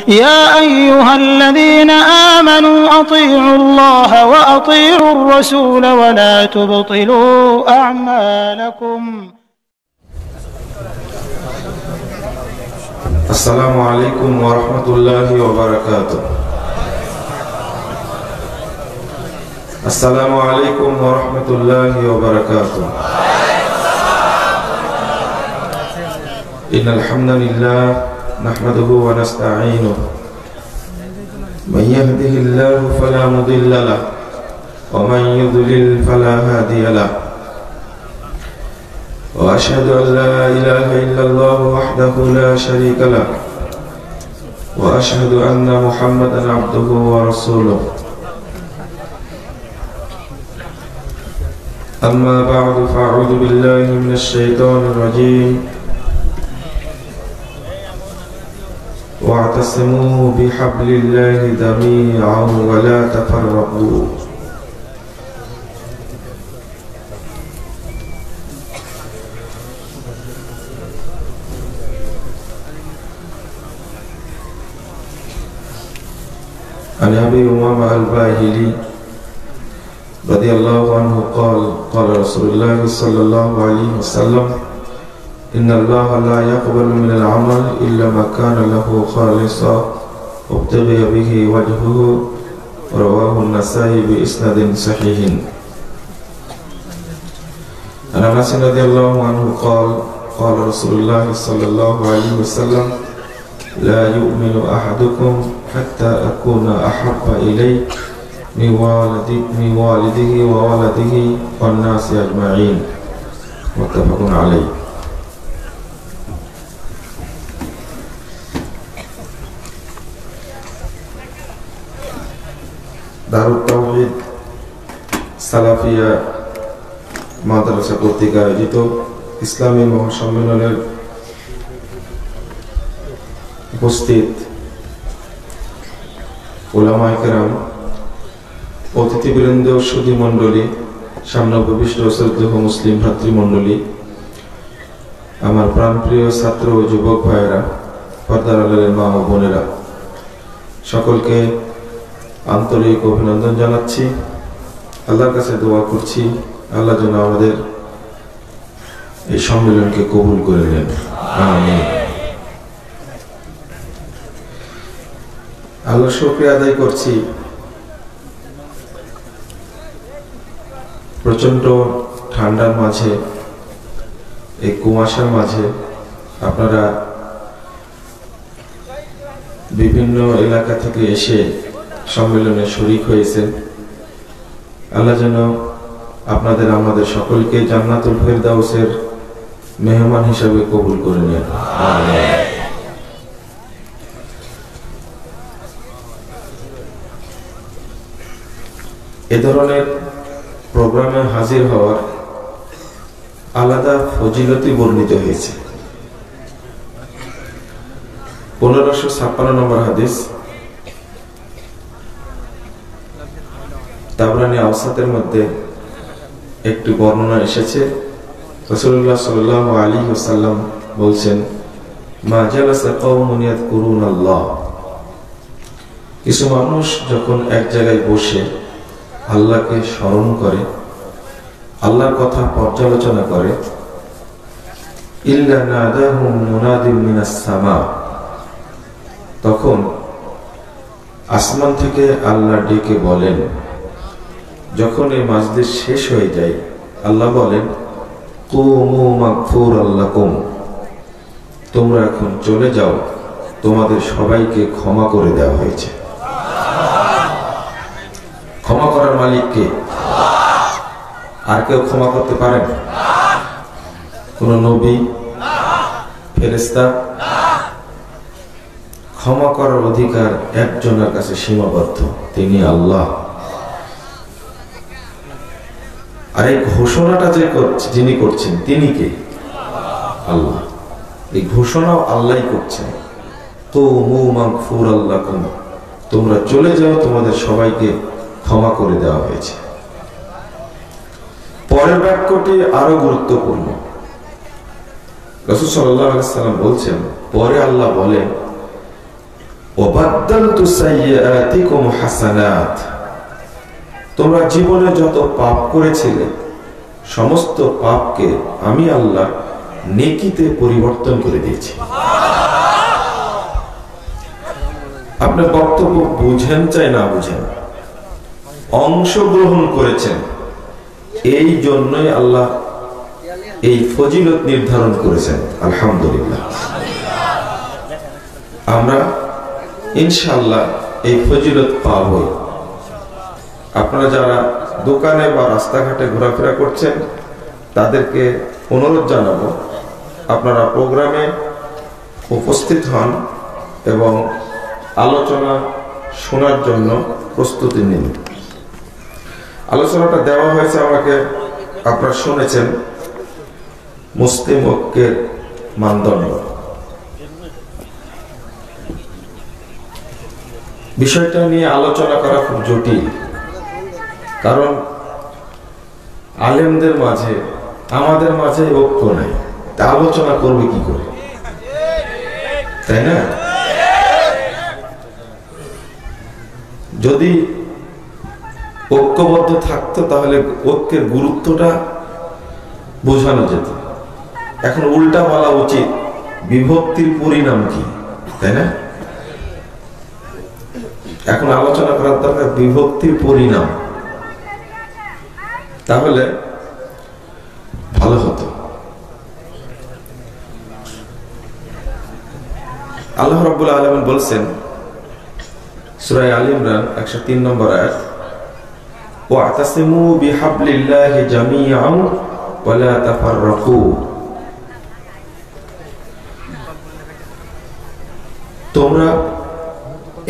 يا أيها الذين آمنوا أطيعوا الله وأطيعوا الرسول ولا تبطلوا أعمالكم. السلام عليكم ورحمة الله وبركاته. السلام عليكم ورحمة الله وبركاته. إن الحمد لله نحمده ونستعينه، من يهده الله فلا مضل له ومن يضلل فلا هادي له، وأشهد أن لا إله إلا الله وحده لا شريك له، وأشهد أن محمدا عبده ورسوله. أما بعد فأعوذ بالله من الشيطان الرجيم. واعتصموا بحبل الله جميعا ولا تفرقوا. عن أبي أمامة الباهلي رضي الله عنه قال قال رسول الله صلى الله عليه وسلم: إن الله لا يقبل من العمل إلا ما كان له خالصا وابتغي به وجهه. رواه النسائي بإسناد صحيح. عن أنس رضي الله عنه قال قال رسول الله صلى الله عليه وسلم: لا يؤمن أحدكم حتى أكون أحب إليه من والده وولده والناس أجمعين. متفق عليه. দারুত তাওহীদ সালাফিয়া মাদ্রাসা কর্তৃক আয়োজিত ইসলামী মহাসম্মেলনের উপস্থিত উলামায়ে কেরাম, অতিথিবৃন্দ, সুধী মণ্ডলী, সামনে উপবিষ্ট শ্রদ্ধেয় মুসলিম ভ্রাতৃমণ্ডলী, আমার প্রাণপ্রিয় ছাত্র ও যুবক ভাইয়েরা, পর্দার আড়ালের মা ও বোনেরা, সকলকে আন্তরিক অভিনন্দন জানাচ্ছি। আল্লাহর কাছে দোয়া করছি আল্লাহ যেন আমাদের এই সম্মেলনকে কবুল করে নেন, আমিন। আল্লাহর শুকরিয়া আদায় করছি প্রচন্ড ঠান্ডার মাঝে, এই কুয়াশার মাঝে আপনারা বিভিন্ন এলাকা থেকে এসে সম্মেলনে শরীক হয়েছেন। আল্লাহ যেন আপনাদের আমাদের সকলকে জান্নাতুল ফেরদাউসের মেহমান হিসাবে কবুল করে নেন, আমিন। এ ধরনের প্রোগ্রামে হাজির হওয়ার আলাদা ফজিলতি বর্ণিত হয়েছে। 1556 নম্বর হাদিস, তাবরানী আওসাতের মধ্যে একটি বর্ণনা এসেছে। রাসূলুল্লাহ সাল্লাল্লাহু আলাইহি ওয়াসাল্লাম বলছেন, মা জালাসা কওমুন ইয়াযকুরুনাল্লাহ, কিছু মানুষ যখন এক জায়গায় বসে আল্লাহকে স্মরণ করে, আল্লাহর কথা পর্যালোচনা করে, ইল্লা নাদাহুম মুনাদিম মিনাস সামা, তখন আসমান থেকে আল্লাহ ডেকে বলেন, যখন এই মাজলিস শেষ হয়ে যায় আল্লাহ বলেন, কুমু মাগফুরাল লাকুম, তোমরা এখন চলে যাও, তোমাদের সবাইকে ক্ষমা করে দেওয়া হয়েছে। ক্ষমা করার মালিক কে? আর কেউ ক্ষমা করতে পারেন? কোন নবী, ফেরেশতা? ক্ষমা করার অধিকার একজনের কাছে সীমাবদ্ধ, তিনি আল্লাহ। আর এই ঘোষণাটা যিনি করছেন তিনি কে? আল্লাহ। এই ঘোষণাও আল্লাহই করছেন, কুমু মাগফুরাল লাকুম, তোমরা চলে যাও, তোমাদের সবাইকে ক্ষমা করে দেওয়া হয়েছে। পরের বাক্যটি আরো গুরুত্বপূর্ণ। রাসূল সাল্লাল্লাহু আলাইহি ওয়াসাল্লাম বলছেন, পরে আল্লাহ বলেন, ওয়াবাদদালতু সাইয়্যাতিকুম হাসানাত, তোমরা জীবনে যত পাপ করেছিলে সমস্ত পাপকে আমি আল্লাহ নেকিতে পরিবর্তন করে দিয়েছি। আপনি বক্তব্য বুঝেন চাই না বুঝেন, অংশগ্রহণ করেছেন, এই জন্যই আল্লাহ এই ফজিলত নির্ধারণ করেছেন। আলহামদুলিল্লাহ, আমরা ইনশাআল্লাহ এই ফজিলত পাব। আপনারা যারা দোকানে বা রাস্তাঘাটে ঘোরাফেরা করছেন তাদেরকে অনুরোধ জানাবো, আপনারা প্রোগ্রামে উপস্থিত হন এবং আলোচনা শোনার জন্য প্রস্তুতি নিন। আলোচনাটা দেওয়া হয়েছে আমাকে, আপনারা শুনেছেন, মুসলিম ঐক্যের মানদণ্ড। বিষয়টা নিয়ে আলোচনা করা খুব জটিল, কারণ আলেমদের মাঝে আমাদের মাঝে ঐক্য নাই, তা আলোচনা করবে কি করে, তাই না? যদি ঐক্যবদ্ধ থাকতো তাহলে ঐক্যের গুরুত্বটা বোঝানো যেত। এখন উল্টা বলা উচিত, বিভক্তির পরিণাম কি, তাই না? এখন আলোচনা করার দরকার বিভক্তির পরিণাম, তাহলে ভালো হতো। আল্লাহ রাব্বুল আলামিন বলছেন সূরা আলে ইমরান 103 নম্বর আয়াত, ওয়াতাসিমু বিহাবলিল্লাহি জামিআন ওয়া লা তাফাররাকু, তোমরা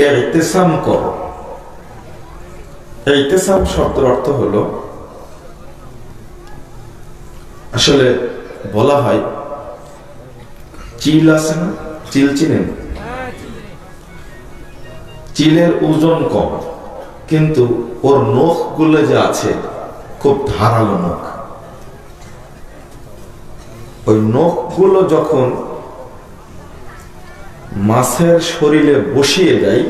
ইতিসাম করো। ইতিসাম শব্দের অর্থ হলো, আসলে বলা হয় চিল আছে না, চিল চিনেন? চিলের ওজন কম, কিন্তু ওর নখ গুলো যে আছে খুব ধারালো নখ। ওই নখ গুলো যখন মাছের শরীরে বসিয়ে যায়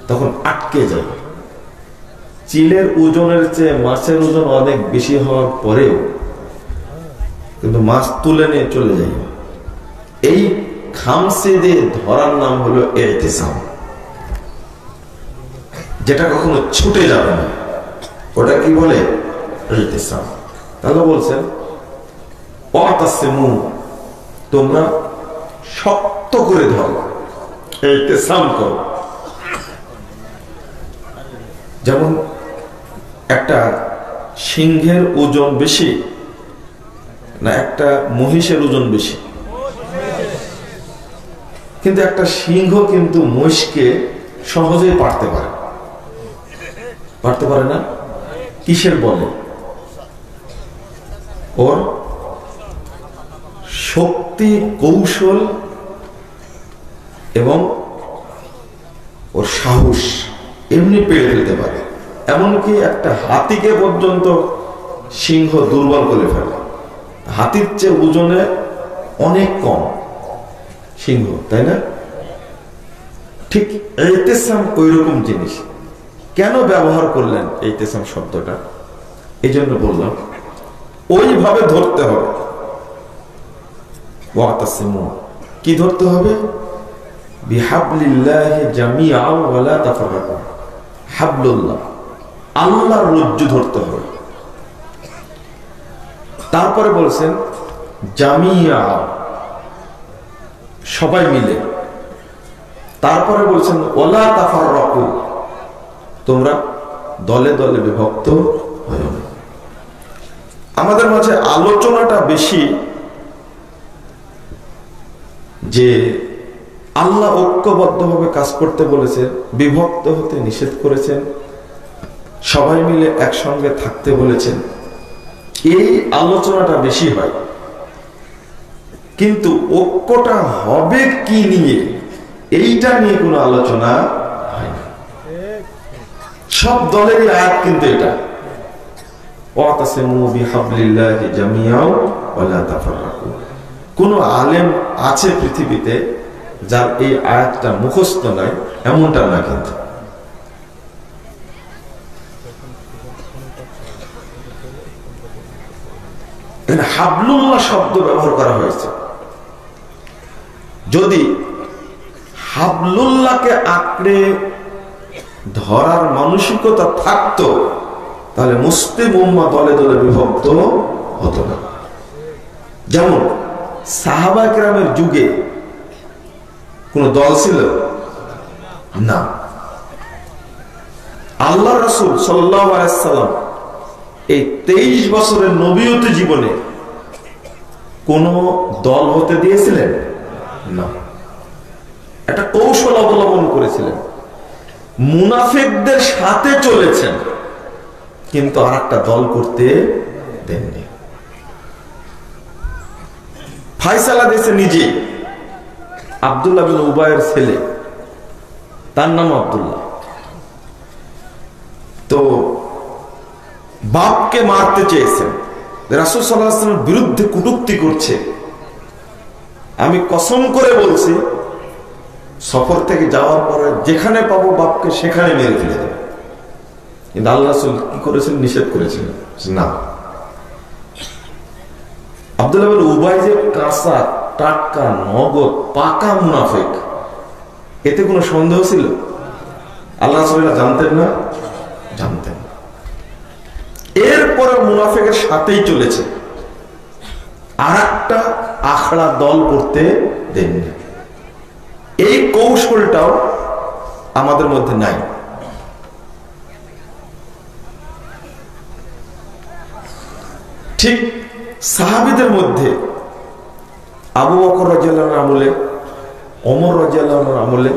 তখন আটকে যায়। চিলের ওজনের চেয়ে মাছের ওজন অনেক বেশি হওয়ার পরেও কিন্তু মাছ তুলে নিয়ে চলে যায়। এই খামসে দিয়ে ধরার নাম হলো ইতিসাম, যেটা কখনো ছুটে যাবে না, ওটা কি বলে? ইতিসাম। তাহলে বলছেন ওয়াতাসিমু, তোমরা শক্ত করে ধরো, ইতিসাম করো। যেমন একটা সিংহের ওজন বেশি না একটা মহিষের ওজন বেশি? কিন্তু একটা সিংহ কিন্তু মহিষকে সহজেই পারতে পারে না। কিসের বলে? ওর শক্তি, কৌশল এবং ওর সাহস, এমনি পেরে ফেলতে পারে। এমনকি একটা হাতিকে পর্যন্ত সিংহ দুর্বল করে ফেলে। হাতির চেয়ে ওজনে অনেক কম সিংহ, তাই না? ঠিক ইতিসাম ওই রকম জিনিস। কেন ব্যবহার করলেন ইতিসাম শব্দটা? এই জন্য বললাম ওইভাবে ধরতে হবে। ওয়াতাসিমু, কি ধরতে হবে? বিহাবলিল্লাহি জামিআন ওয়া লা তাফাররাকু। হাবলুল্লাহ, আল্লাহর রজ্জু ধরতে হবে। তারপরে বলছেন জামিআ, সবাই মিলে। তারপরে বলছেন ওয়া লা তাফাররাকু, তোমরা দলে দলে বিভক্ত হয়ো না। আমাদের মাঝে আলোচনাটা বেশি যে আল্লাহ ঐক্যবদ্ধভাবে কাজ করতে বলেছেন, বিভক্ত হতে নিষেধ করেছেন, সবাই মিলে একসঙ্গে থাকতে বলেছেন, এই আলোচনাটা বেশি হয়। কিন্তু ঐক্যটা হবে কি নিয়ে, এইটা নিয়ে কোনো আলোচনা হয় না। সব দলেরই আয়াত কিন্তু এটা, ওয়াতাসিমু বিহাবলিল্লাহি জামিআন ওয়া লা তাফাররাকু। কোন আলেম আছে পৃথিবীতে যার এই আয়াতটা মুখস্থ নাই এমনটা না, কিন্তু হাবলুল্লাহ শব্দ ব্যবহার করা হয়েছে। যদি হাবলুল্লাহকে আঁকড়ে ধরার মানসিকতা থাকতো তাহলে মুসলিম উম্মাহ দলে দলে বিভক্ত হতো না। যেমন সাহাবা কেরামের যুগে কোন দল ছিল না। আল্লাহ রাসূল সাল্লাল্লাহু আলাইহি ওয়াসাল্লাম এই 23 বছরের নবীয়ত জীবনে কোন দল হতে দিয়েছিলেন না। একটা কৌশল অবলম্বন করেছিলেন, মুনাফিকদের সাথে চলেছেন কিন্তু আর একটা দল করতে দেননি। ফায়সালা দিয়েছে নিজে, আব্দুল্লাহ বিন উবাইয়ের ছেলে, তার নাম আব্দুল্লাহ। তো বাপকে মারতে চেয়েছেন, রাসূল সাল্লাল্লাহু আলাইহি ওয়াসাল্লামের বিরুদ্ধে কটূক্তি করছে। আমি কসম করে বলছি সফর থেকে যাওয়ার পরে যেখানে পাবো বাপকে সেখানে মেরে ফেলে দেবে। কিন্তু আল্লাহ রাসূল কি করেছেন? নিষেধ করেছিলেন না। আব্দুল্লাহ বিন উবাই যে কাঁচা টাটকা নগদ পাকা মুনাফিক, এতে কোনো সন্দেহ ছিল? আল্লাহ রাসূল জানতেন না? জানতেন। এরপরে মুনাফিকের সাথেই চলেছে, আর একটা আখড়া দল করতে দেননি। এই কৌশলটাও আমাদের মধ্যে নাই। ঠিক সাহাবীদের মধ্যে আবু বকর রাদিয়াল্লাহু আনহু আমলে, ওমর রাদিয়াল্লাহু আনহু আমলে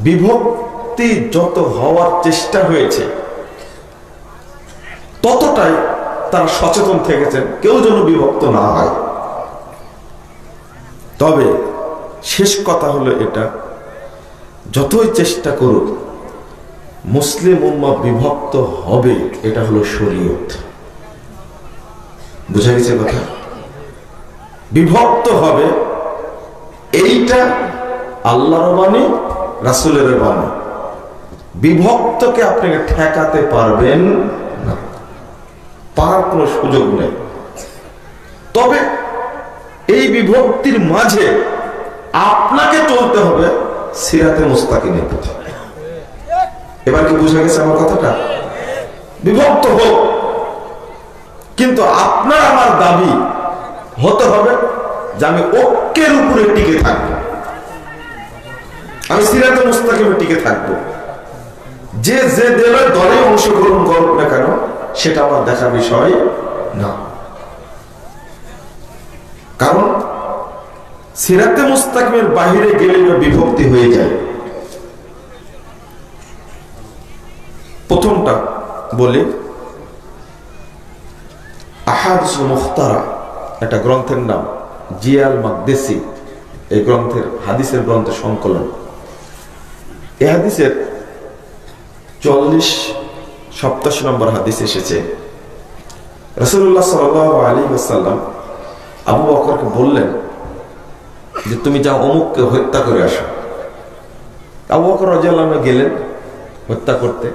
বিভক্তি যত হওয়ার চেষ্টা হয়েছে ততটাই তারা সচেতন থেকেছেন কেউ যেন বিভক্ত না হয়। তবে শেষ কথা হলো এটা, যতই চেষ্টা করুক মুসলিম উম্মাহ বিভক্ত হবে, এটা হলো শরীয়ত। বুঝা গেছে কথা? বিভক্ত হবে, এইটা আল্লাহর বাণী, রাসূলের বাণী। বিভক্তকে আপনাকে ঠেকাতে পারবেন না, পারার কোনো সুযোগ নেই। তবে এই বিভক্তির মাঝে আপনাকে চলতে হবে সিরাতে মুস্তাকিমের পথে। এবার কি বুঝা গেছে আমার কথাটা? বিভক্ত হোক, কিন্তু আপনার আমার দাবি হতে হবে যে আমি ঐক্যের উপরে টিকে থাকবো, আমি সিরাতে মুস্তাকিমে টিকে থাকবো। যে যে দলে অংশগ্রহণ করুক না কেন সেটা আমার দেখার বিষয় না। কারণ সিরাতে মুস্তাকিমের বাহিরে গেলে বিভক্তি হয়ে যায়। প্রথমটা বলি, আহাদিসুল মুখতারা একটা গ্রন্থের নাম, জিয়াল মাকদেসি, এই গ্রন্থের হাদিসের গ্রন্থের সংকলন। এই হাদিসের 40-87 নম্বর হাদিস এসেছে, রাসূলুল্লাহ সাল্লাল্লাহু আলাইহি ওয়াসাল্লাম আবু বকরকে বললেন যে তুমি যাও অমুককে হত্যা করে আসো। আবু বকর রাদিয়াল্লাহু আনহু গেলেন হত্যা করতে।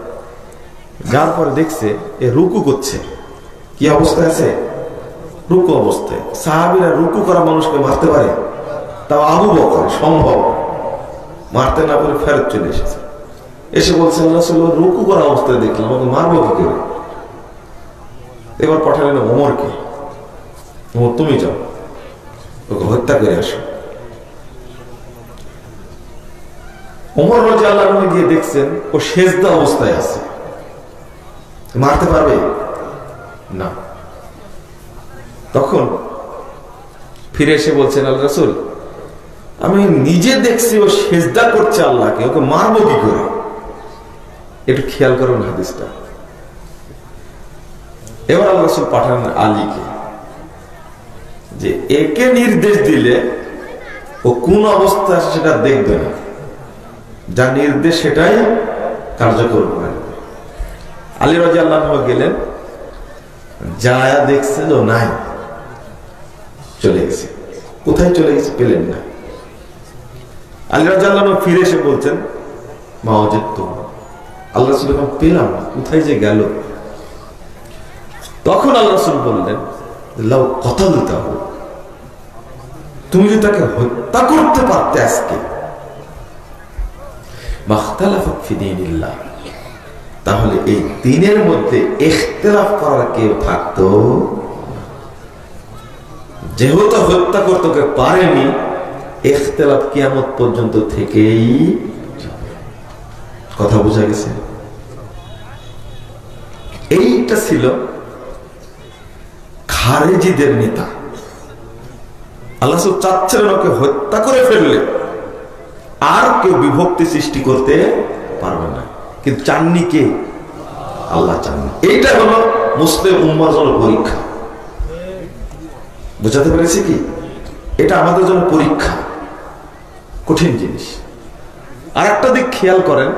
যার পরে দেখছে এ রুকু করছে। কি অবস্থায় আছে? রুকু অবস্থায়। সাহাবীরা রুকু করা মানুষকে মারতে পারে? তাও আবু বকর সম্ভব, মারতে না পারে ফেরত চলে এসেছে। এসে বলছে আল্লাহ রাসূল রুকু করা অবস্থায় দেখলাম, আমাকে মারবো কি করে? এবার পাঠালেন ওমরকে, ওমর তুমি যাও ওকে হত্যা করে আসো। ওমর রাদিয়াল্লাহু আনহু গিয়ে দেখছেন ও সেজদা অবস্থায় আছে, মারতে পারবে না। তখন ফিরে এসে বলছেন আল্লাহ রাসূল আমি নিজে দেখছি ও সেজদা করছে আল্লাহকে, ওকে মারবো কি করে? একটু খেয়াল করুন হাদিসটা। এবার আল্লাহ রাসূল পাঠান আলীকে, যে একে নির্দেশ দিলে ও কোন অবস্থা আছে সেটা দেখবে না, যা নির্দেশ সেটাই কার্যকর করে। আলী রাদিয়াল্লাহু আনহু গেলেন, যায়া দেখছে যে নাই, চলে গেছে। কোথায় চলে গেছে পেলেন না। আলী রাদিয়াল্লাহু আনহু ফিরে এসে বলছেন মা ওয়াজাদতু, আল্লাহ রাসূল বললেন পেলাম না, কোথায় যে গেল। তখন আল্লাহ রাসূল বললেন লাউ কতালতাহু, তুমি যদি তাকে হত্যা করতে পারতে আজকে, মাখতালাফাত ফি দীনিল্লাহ, তাহলে এই দ্বীনের মধ্যে ইখতিলাফ করার কেউ থাকতো। যেহেতু হত্যা করতে পারেনি, ইখতিলাফ কিয়ামত পর্যন্ত থেকেই কথা বোঝা গেছে। এইটা ছিল খারেজিদের নেতা। আল্লাহ চাচ্ছিলেন ওকে হত্যা করে ফেললে আর কেউ বিভক্তি সৃষ্টি করতে পারবে না, কিন্তু চাননি কে? আল্লাহ চাননি। এইটা হলো মুসলিম উম্মার জন্য পরীক্ষা। বুঝাতে পেরেছি কি? এটা আমাদের জন্য পরীক্ষা, কঠিন জিনিস। আর একটা দিক খেয়াল করেন,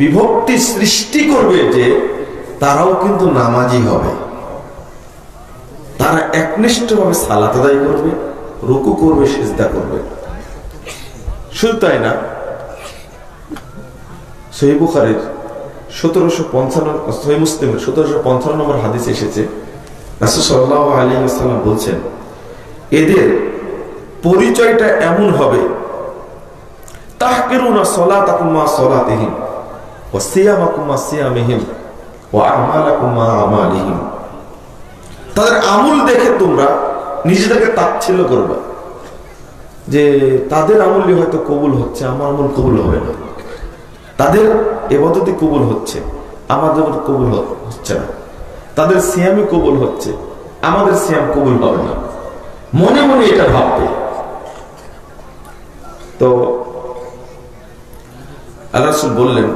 বিভক্তি সৃষ্টি করবে যে তারাও কিন্তু নামাজি হবে, তারা একনিষ্ঠভাবে সালাত আদায় করবে, রুকু করবে, সিজদা করবে। শুধু তাই না, সহিহ বুখারীর 1755, সহিহ মুসলিমের 1755 নম্বর হাদিস এসেছে, রাসূল সাল্লাল্লাহু আলাইহি ওয়াসাল্লাম বলছেন এদের পরিচয়টা এমন হবে, তাহকিরুনা সালাতাকুম মা সালাতিহিম ওয়া সিয়ামাকুম মা সিয়ামিহিম ওয়া আমালাকুম মা আমালিহিম। তাদের আমল দেখে তোমরা নিজেদেরকে তাচ্ছিল্য করবে যে তাদের আমলই হয়তো কবুল হচ্ছে, আমার আমল কবুল হবে না। তাদের ইবাদতই কবুল হচ্ছে, আমাদের কবুল হচ্ছে না। তাদের সিয়ামই কবুল হচ্ছে, আমাদের সিয়াম কবুল হবে না। মনে মনে এটা ভাববে। তো আল্লাহ রাসূল বললেন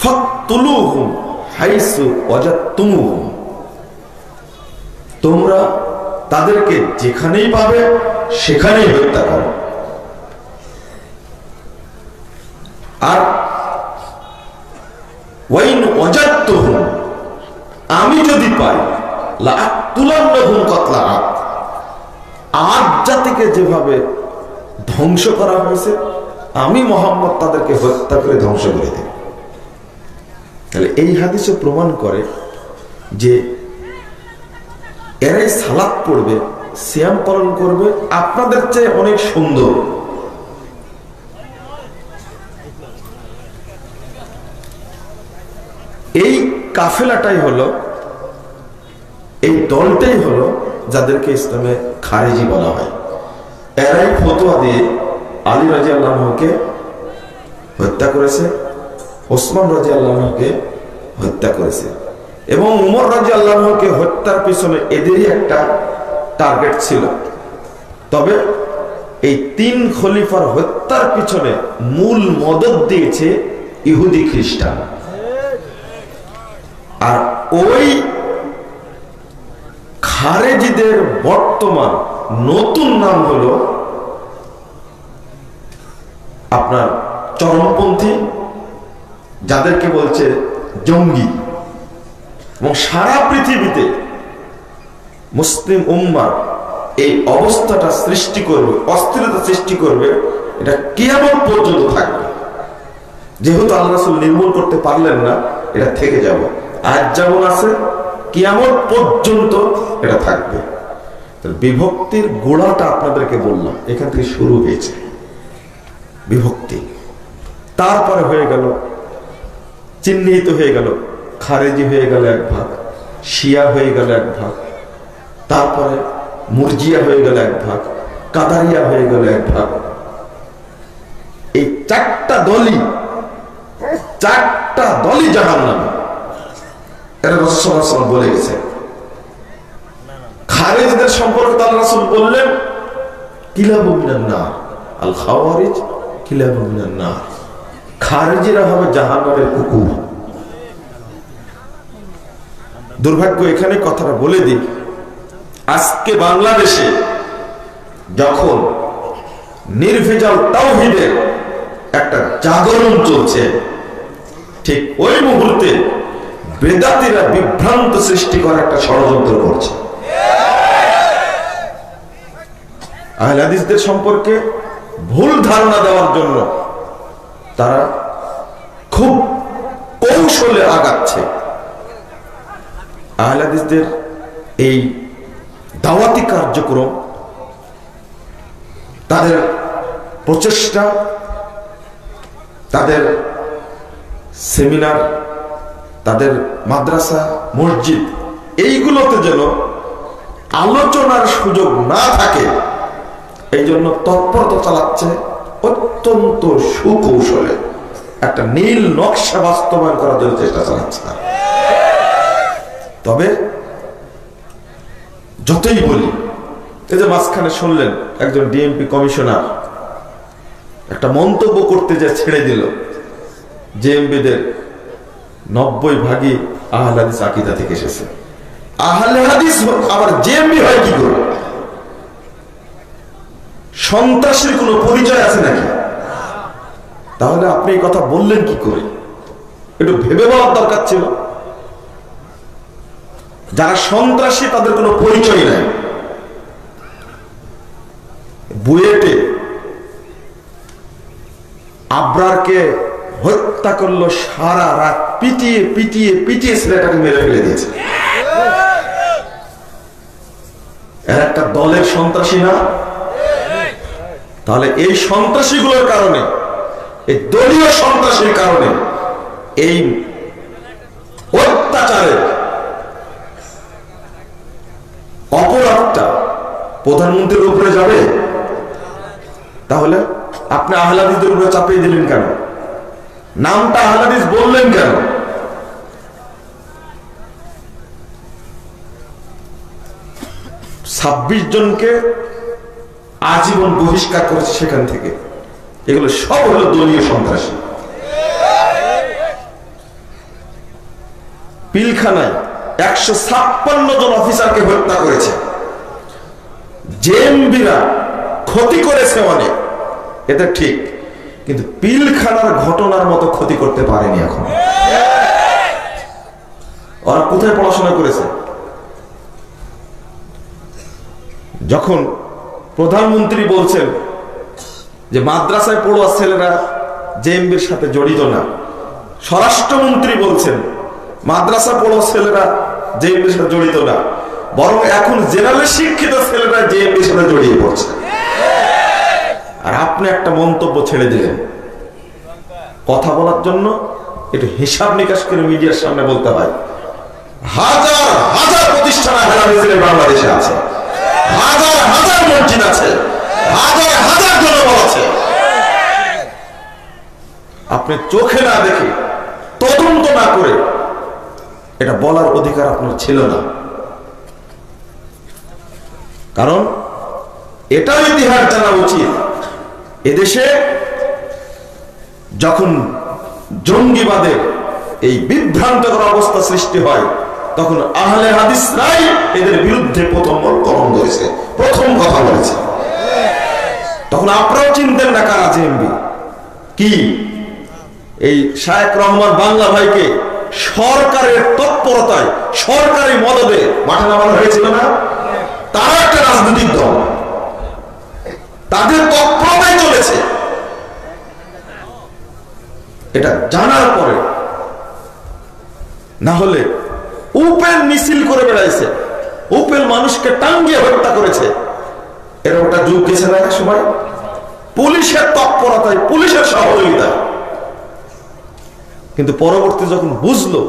ফাকতুলুহুম হাইসু ওয়াজাদতুমুহুম, তোমরা তাদেরকে যেখানেই পাবে সেখানেই হত্যা করো। আর ওয়াইন ওয়াজাদতুহুম, আমি যদি পাই লাআতুলান্নাহুম কাতলা আদ, আদ জাতিকে যেভাবে ধ্বংস করা হয়েছে আমি মুহাম্মদ তাদেরকে হত্যা করে ধ্বংস করে দেব। তাহলে এই হাদিসে প্রমাণ করে যে এরাই সালাত পড়বে, সিয়াম পালন করবে, আপনাদের চেয়ে অনেক সুন্দর। এই কাফেলাটাই হলো, এই দলটাই হলো যাদেরকে ইসলামে খারেজি বলা হয়। এরাই ফতোয়া দিয়ে আলী রাদিয়াল্লাহু আনহুকে হত্যা করেছে, ওসমান রাদিয়াল্লাহু আনহুকে হত্যা করেছে, এবং উমর রাদিয়াল্লাহু আনহুকে হত্যার পিছনে এদেরই একটা টার্গেট ছিল। তবে এই তিন খলিফার হত্যার পিছনে মূল মদদ দিয়েছে ইহুদি খ্রিস্টান। আর ওই খারেজিদের বর্তমান নতুন নাম হলো আপনার চরমপন্থী, যাদেরকে বলছে জঙ্গি। এবং সারা পৃথিবীতে মুসলিম উম্মার এই অবস্থাটা সৃষ্টি করবে, অস্থিরতা সৃষ্টি করবে, এটা কিয়ামত পর্যন্ত থাকবে। যেহেতু আল্লাহ রাসূল নির্মূল করতে পারলেন না, এটা থেকে যাবে। আজ যেমন আছে কিয়ামত পর্যন্ত এটা থাকবে। বিভক্তির গোড়াটা আপনাদেরকে বললাম, এখান থেকে শুরু হয়েছে বিভক্তি। তারপরে হয়ে গেল, চিহ্নিত হয়ে গেল, খারেজি হয়ে গেল এক ভাগ, শিয়া হয়ে গেল এক ভাগ, তারপরে মুরজিয়া হয়ে গেল এক ভাগ, কাদারিয়া হয়ে গেল এক ভাগ। এই চারটা দলই জাহান্নামী, এটা রাসূল সাল্লাল্লাহু আলাইহি ওয়াসাল্লাম বলে গেছেন। খারেজিদের সম্পর্কে আল্লাহ রাসূল বললেন কিলাবু মিনান নার, আল খাওয়ারিজ কিলাবু মিনান নার, খারেজিরা হবে জাহান্নামের কুকুর। দুর্ভাগ্য এখানে কথাটা বলে দিই, আজকে বাংলাদেশে যখন নির্ভেজাল তাওহীদের একটা জাগরণ চলছে, ঠিক ওই মুহূর্তে বেদাতীরা বিভ্রান্ত সৃষ্টি করার একটা ষড়যন্ত্র করছে। আহলে হাদিসদের সম্পর্কে ভুল ধারণা দেওয়ার জন্য তারা খুব কৌশলে আগাচ্ছে। আহলে হাদিসদের এই দাওয়াতি কার্যক্রম, তাদের প্রচেষ্টা, তাদের সেমিনার, তাদের মাদ্রাসা, মসজিদ, এইগুলোতে যেন আলোচনার সুযোগ না থাকে এই জন্য তৎপরতা চালাচ্ছে অত্যন্ত সুকৌশলে। একটা নীল নকশা বাস্তবায়ন করার জন্য চেষ্টা চালাচ্ছে। তবে যতই বলি, এই যে মাঝখানে শুনলেন একজন ডিএমপি কমিশনার একটা মন্তব্য করতে যে ছেড়ে দিল, জেএমবিদের 90% আহলে হাদিস আকীদা থেকে এসেছে। আহলে হাদিস আবার জেএমবি হয় কি করে? সন্ত্রাসীর কোনো পরিচয় আছে নাকি? তাহলে আপনি এই কথা বললেন কি করে? একটু ভেবে বলার দরকার ছিল। যারা সন্ত্রাসী তাদের কোনো পরিচয় নাই। বুয়েটে আবরারকে হত্যা করলো, সারা রাত পিটিয়ে পিটিয়ে পিটিয়ে ছেলেটাকে মেরে ফেলে দিয়েছে। এর একটা দলের সন্ত্রাসী না? তাহলে এই সন্ত্রাসীগুলোর কারণে, এই দলীয় সন্ত্রাসীর কারণে এই অত্যাচারের অপরাধটা প্রধানমন্ত্রীর উপরে যাবে? তাহলে আপনি আহলে হাদিসদের উপরে চাপিয়ে দিলেন কেন? নামটা আহলে হাদিস বললেন কেন? ছাব্বিশ জনকে আজীবন বহিষ্কার করেছে সেখান থেকে। এগুলো সব হলো দলীয় সন্ত্রাসী। পিলখানায় 156 জন অফিসারকে হত্যা করেছে। জেএমবিরা ক্ষতি করেছে অনেক, এটা ঠিক, কিন্তু পিলখানার ঘটনার মতো ক্ষতি করতে পারেনি এখন। ওরা কোথায় পড়াশোনা করেছে? যখন প্রধানমন্ত্রী বলছেন যে মাদ্রাসায় পড়ুয়া ছেলেরা জেএমবির সাথে জড়িত না, স্বরাষ্ট্রমন্ত্রী বলছেন মাদ্রাসা পড়ুয়া ছেলেরা জেএমবির সাথে জড়িত না, বরং এখন জেনারেল শিক্ষিত ছেলেরা জেএমবির সাথে জড়িয়ে পড়ছে। আর আপনি একটা মন্তব্য ছেড়ে দিলেন। কথা বলার জন্য একটু হিসাব নিকাশ করে মিডিয়ার সামনে বলতে হয়। হাজার হাজার প্রতিষ্ঠান বাংলাদেশে আছে, হাজার হাজার মসজিদ আছে, হাজার হাজার জনবল আছে। আপনি চোখে না দেখে, তদন্ত না করে এটা বলার অধিকার আপনার ছিল না। কারণ এটাও ইতিহাস জানা উচিত, এদেশে যখন জঙ্গিবাদের এই বিভ্রান্তকর অবস্থা সৃষ্টি হয় তখন আহলে হাদিসরাই এদের বিরুদ্ধে প্রথম কলম ধরেছে, প্রথম কথা বলেছে। তখন আপনারাও চিনতেন না কারা জেএমবি কি। এই শায়েখ রহমান বাংলা ভাইকে সরকারের তৎপরতায়, সরকারি মদদে মাঠে নামানো হয়েছিল না? তারা একটা রাজনৈতিক দল, তাদের তৎপরতায় চলেছে। এটা জানার পরে, না হলে উপেল মিছিল করে বেড়াইছে, উপেল মানুষকে টাঙ্গিয়ে হত্যা করেছে। এর একটা যুগ গেছে না এক সময়, পুলিশের তৎপরতায়, পুলিশের সহযোগিতায়। কিন্তু পরবর্তী যখন বুঝলো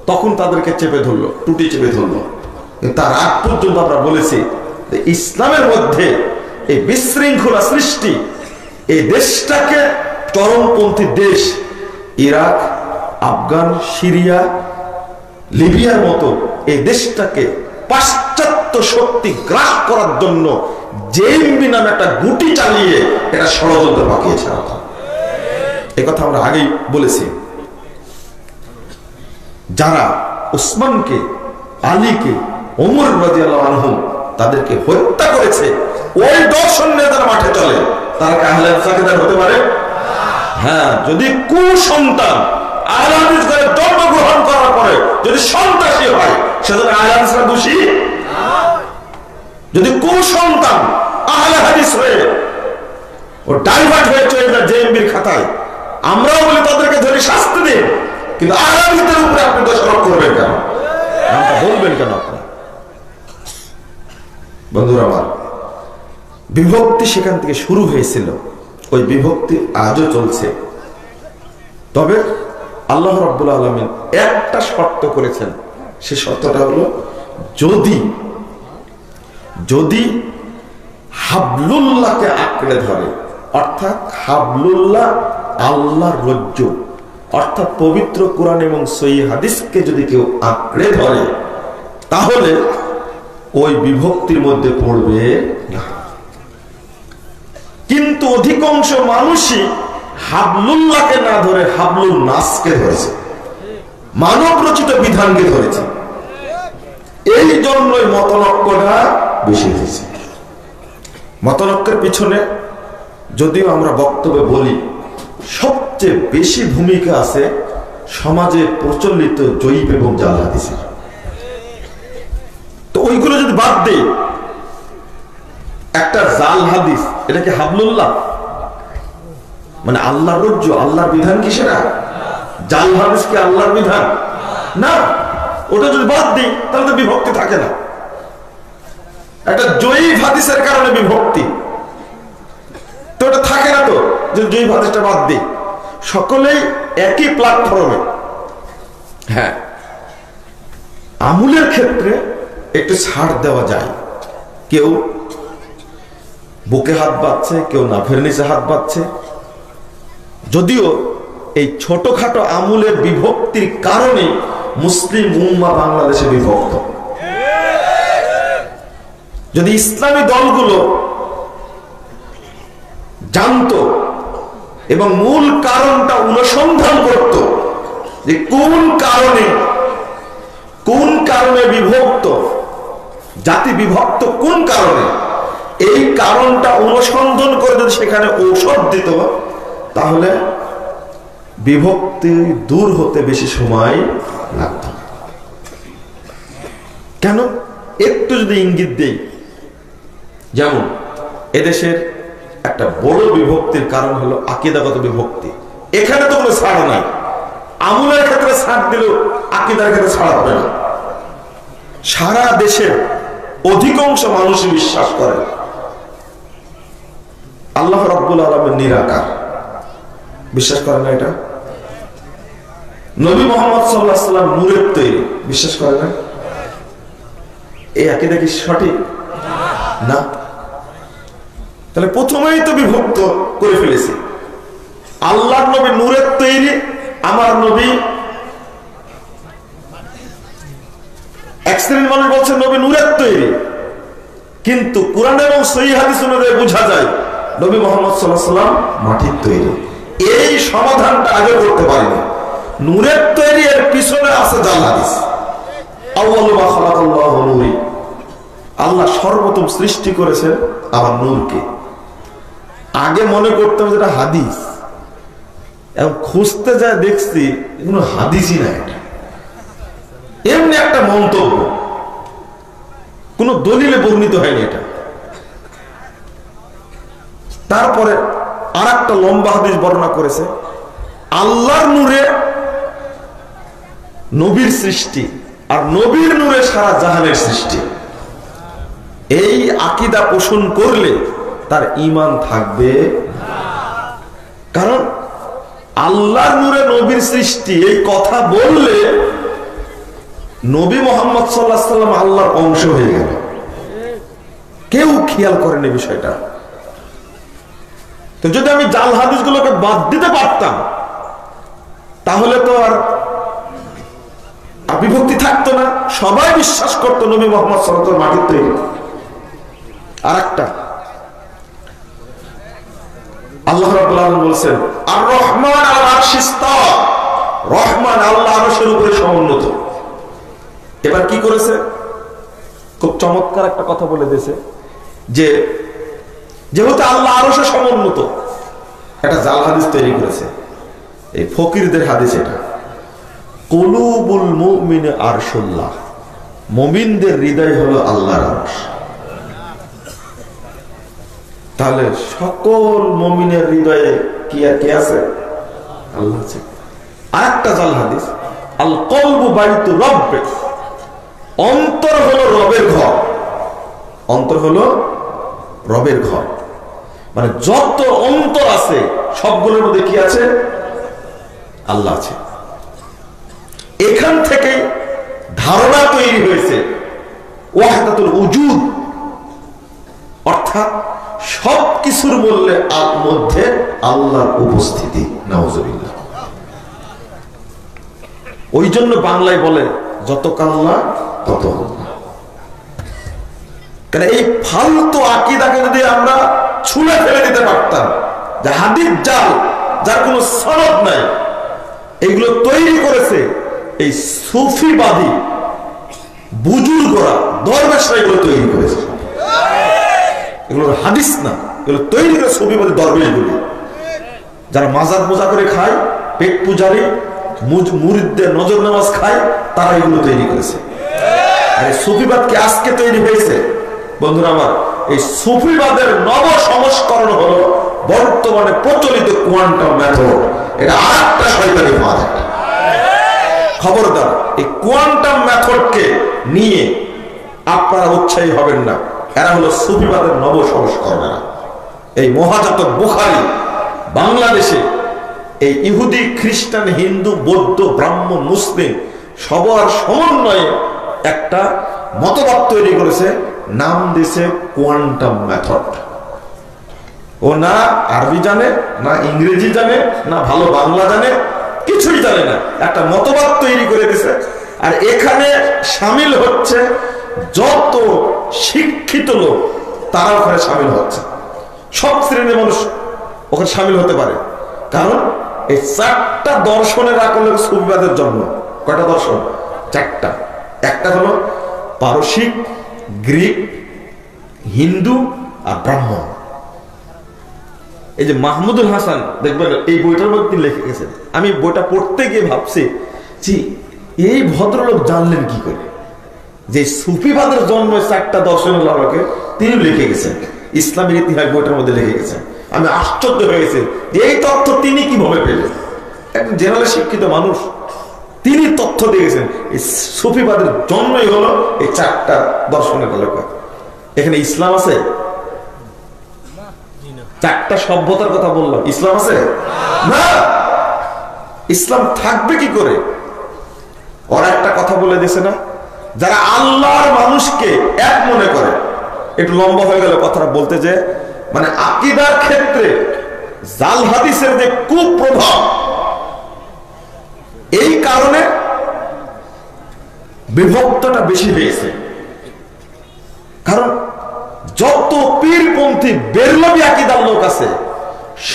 তখন তাদেরকে চেপে ধরলো, টুটি চেপে ধরলো। কিন্তু তার আগ পর্যন্ত আমরা বলেছি যে ইসলামের মধ্যে এই বিশৃঙ্খলা সৃষ্টি, এই দেশটাকে চরমপন্থী দেশ, ইরাক, আফগান, সিরিয়া, লিবিয়ার মতো এই দেশটাকে পাশ্চাত্য শক্তি গ্রাস করার জন্য জেএমবি নামে একটা গুটি চালিয়ে এটা ষড়যন্ত্র পাকিয়েছে। এই কথা আমরা আগেই বলেছি। যারা উসমানকে, আলীকে, ওমর রাদিয়াল্লাহু আনহু তাদেরকে হত্যা করেছে, ওই দর্শন নিয়ে তারা মাঠে চলে, তারা কি আহলে হাদিস আকীদার হতে পারে? হ্যাঁ, যদি কুসন্তান আহলে হাদিস করে জন্মগ্রহণ করার পরে যদি সন্ত্রাসী হয়, সেজন্য আহলে হাদিসরা দোষী? যদি কুসন্তান আহলে হাদিস হয়ে ও ডাইভার্ট হয়ে চলে যায় জেএমবির খাতায়। আমরাও বলি তাদেরকে ধরে শাস্তি দিন, কিন্তু আহলে হাদিসের উপরে আপনি দোষারোপ করবেন কেন? নামটা বলবেন কেন আপনি? বন্ধুরা আমার, বিভক্তি সেখান থেকে শুরু হয়েছিল, ওই বিভক্তি আজও চলছে। তবে আল্লাহ রাব্বুল আলামিন একটা শর্ত করেছেন, সে শর্তটা হলো যদি হাবলুল্লাহকে আঁকড়ে ধরে, অর্থাৎ হাবলুল্লাহ আল্লাহর রজ্জু, অর্থাৎ পবিত্র কোরআন এবং সহিহ হাদিসকে যদি কেউ আঁকড়ে ধরে, তাহলে ওই বিভক্তির মধ্যে পড়বে না। কিন্তু অধিকাংশ মানুষই হাবলুল্লাহকে না ধরে হাবলুল নাসকে ধরেছে, মানব রচিত বিধানকে ধরেছে। এই জন্যই মতনক্যটা বেশি হয়েছে। মতনক্যের পিছনে যদিও আমরা বক্তব্যে বলি সবচেয়ে বেশি ভূমিকা আছে সমাজে প্রচলিত জয়ীব এবং জাল হাদিসের। তো ওইগুলো যদি বাদ দেই, একটা জাল হাদিস এটা কি হাবলুল্লাহ, মানে আল্লাহর রজ্জু, আল্লাহর বিধান কি সেটা? জাল হাদিস কি আল্লাহর বিধান না? ওটা যদি বাদ দিই তাহলে তো বিভক্তি থাকে না। একটা জয়ীব হাদিসের কারণে বিভক্তি, তো ওটা থাকে না। তো যদি জয়ীব হাদিসটা বাদ দিই, সকলেই একই প্ল্যাটফর্মে। হ্যাঁ, আমুলের ক্ষেত্রে একটু ছাড় দেওয়া যায়। কেউ বুকে হাত বাঁধছে, কেউ নাভের নিচে হাত বাঁধছে। যদিও এই ছোটখাটো আমুলের বিভক্তির কারণে মুসলিম উম্মাহ বাংলাদেশে বিভক্ত। যদি ইসলামী দলগুলো জানতো এবং মূল কারণটা অনুসন্ধান করত যে কোন কারণে বিভক্ত, জাতি বিভক্ত কোন কারণে, এই কারণটা অনুসন্ধান করে যদি সেখানে ঔষধ দিত, তাহলে বিভক্তি দূর হতে বেশি সময় লাগত। কেন? একটু যদি ইঙ্গিত দেই, যেমন এদেশের একটা বড় বিভক্তির কারণ হলো আকীদাগত বিভক্তি। এখানে তো কোনো ছাড় নাই। আমলের ক্ষেত্রে ছাড় দিলেও আকীদার ক্ষেত্রে ছাড় হবে না। সারা দেশের অধিকাংশ মানুষই বিশ্বাস করে আল্লাহ রাব্বুল আলামিন নিরাকার। বিশ্বাস করে না এটা? নবী মুহাম্মদ সাল্লাল্লাহু আলাইহি ওয়াসাল্লাম নূরের তৈরি, বিশ্বাস করে না? এই আকীদা কি সঠিক না? তাহলে প্রথমেই তো বিভক্ত করে ফেলেছি। আল্লাহর নবী নূরের তৈরি, আমার নবী এক শ্রেণীর মানুষ বলছে নবী নূরের তৈরি, কিন্তু কোরআন এবং সহিহ হাদিস অনুযায়ী বোঝা যায় নবী মুহাম্মদ সাল্লাল্লাহু আলাইহি ওয়াসাল্লাম মাটির তৈরি। এই সমাধানটা আগে করতে পারিনি। নূরের তৈরি এর পিছনে আছে জাল হাদিস। আউয়ালু মা খালাকাল্লাহু নূরি, আল্লাহ সর্বপ্রথম সৃষ্টি করেছেন আমার নূরকে। আগে মনে করতাম যেটা হাদিস, এবং খুঁজতে যায় দেখছি কোনো হাদিসই না, এটা এমনি একটা মন্তব্য, কোন দলিলে বর্ণিত হয়নি এটা। তারপরে আর একটা লম্বা হাদিস বর্ণনা করেছে আল্লাহর নূরে নবীর সৃষ্টি, আর নবীর নূরে সারা জাহানের সৃষ্টি। এই আকীদা পোষণ করলে তার ঈমান থাকবে। কারণ আল্লাহর নূরে নবীর সৃষ্টি এই কথা বললে নবী মুহাম্মদ সাল্লাল্লাহু আলাইহি ওয়াসাল্লাম আল্লাহর অংশ হয়ে গেল। কেউ খেয়াল করেনি বিষয়টা। তো যদি আমি জাল হাদিসগুলোকে বাদ দিতে পারতাম, তাহলে তো আর বিভক্তি থাকতো না। সবাই বিশ্বাস করতো নবী মুহাম্মদ সাল্লাল্লাহু আলাইহি ওয়াসাল্লাম মাটির তৈরি। আর একটা আল্লাহ রাব্বুল আলামিন বলেছেন আর রহমান আল আরশিস ইস্তাওয়া, রহমান আল্লাহ আরশের উপরে সমুন্নত। এবার কি করেছে? খুব চমৎকার একটা কথা বলে দিয়েছে যে যেহেতু আল্লাহ আরশে সমুন্নত, একটা জাল হাদিস তৈরি করেছে। এই ফকিরদের হাদিস এটা, কুলুবুল মুমিনি আরশুল্লাহ, মুমিনদের হৃদয় হলো আল্লাহর আরশ। তাহলে সকল মুমিনের হৃদয়ে কি আর কে আছে? আল্লাহ আছে। আরেকটা জাল হাদিস, আল কলবু বাইতু রব্বে, অন্তর হলো রবের ঘর। অন্তর হলো রবের ঘর, মানে যত অন্তর আছে সবগুলোর মধ্যে কি আছে? আল্লাহ আছে। এখান থেকে ধারণা তৈরি হয়েছে ওয়াহদাতুল উজুদ, অর্থাৎ সবকিছুর মধ্যে আল্লাহর উপস্থিতি। নাউজুবিল্লাহ। ওই জন্য বাংলায় বলে যত কাল্লা তত আল্লাহ। কারণ এই ফালতু আকীদাকে যদি আমরা ছুঁড়ে ফেলে দিতে পারতাম, যে হাদিস জাল, যার কোনো সনদ নাই, এগুলো তৈরি করেছে এই সুফিবাদী বুজুর্গরা, দরবেশরা এগুলো তৈরি করেছে। এগুলো হাদিস না, এগুলো তৈরি করে সুফিবাদী দরবেশগুলি, যারা মাজার পূজা করে খায়, পেট পূজারি, মুরিদদের নজর নামাজ খায়, তারা এগুলো তৈরি করেছে। আর এই সুফিবাদ কি আজকে তৈরি হয়েছে? বন্ধুরা আমার, এই সুফিবাদের নব সংস্করণ হলো বর্তমানে প্রচলিত কোয়ান্টাম মেথড। এটা আরেকটা শয়তানি ফাঁদ। খবরদার, এই কোয়ান্টাম মেথডকে নিয়ে আপনারা উৎসাহী হবেন না। এরা হলো সুফিবাদের নব সংস্করণেরা। এই মহাজাতক বুখারী বাংলাদেশে এই ইহুদি, খ্রিস্টান, হিন্দু, বৌদ্ধ, ব্রাহ্মণ, মুসলিম সবার সমন্বয়ে একটা মতবাদ তৈরি করেছে, নাম দিয়েছে কোয়ান্টাম মেথড। ও না আরবি জানে, না ইংরেজি জানে, না ভালো বাংলা জানে, কিছুই জানে না, একটা মতবাদ তৈরি করে দিয়েছে। আর এখানে সামিল হচ্ছে যত শিক্ষিত লোক, তারা ওখানে সামিল হচ্ছে। সব শ্রেণীর মানুষ ওখানে সামিল হতে পারে, কারণ এই চারটা দর্শনের আকলে সুফিবাদের জন্ম। কয়টা দর্শন? চারটা। একটা হলো পারসিক, গ্রিক, হিন্দু আর ব্রাহ্মণ। এই যে মাহমুদুল হাসান, দেখবেন এই বইটার মধ্যে তিনি লিখে গেছেন। আমি বইটা পড়তে গিয়ে ভাবছি যে এই ভদ্রলোক জানলেন কি করে যে সুফিবাদের জন্ম চারটা দর্শনের আলোকে তিনি লিখে গেছেন। ইসলামের ইতিহাস বইটার মধ্যে লিখে গেছেন। আমি আশ্চর্য হয়ে গেছি যে এই তথ্য তিনি কিভাবে পেলেন। একজন জেনারেল শিক্ষিত মানুষ, তিনি তথ্য দিয়েছেন এই সুফিবাদের জন্মই হলো এই চারটা দর্শনের আলোকে। এখানে ইসলাম আছে? চারটা সভ্যতার কথা বললাম, ইসলাম আছে না? ইসলাম থাকবে কি করে? ওরা একটা কথা বলে দিয়েছে না, যারা আল্লাহর মানুষকে এক মনে করে। একটু লম্বা হয়ে গেল কথাটা বলতে, যে মানে আকীদার ক্ষেত্রে জাল হাদিসের যে কুপ্রভাব, এই কারণে বিভক্তটা বেশি হয়েছে। কারণ যত পীরপন্থী বেরলভী আকীদার লোক আছে,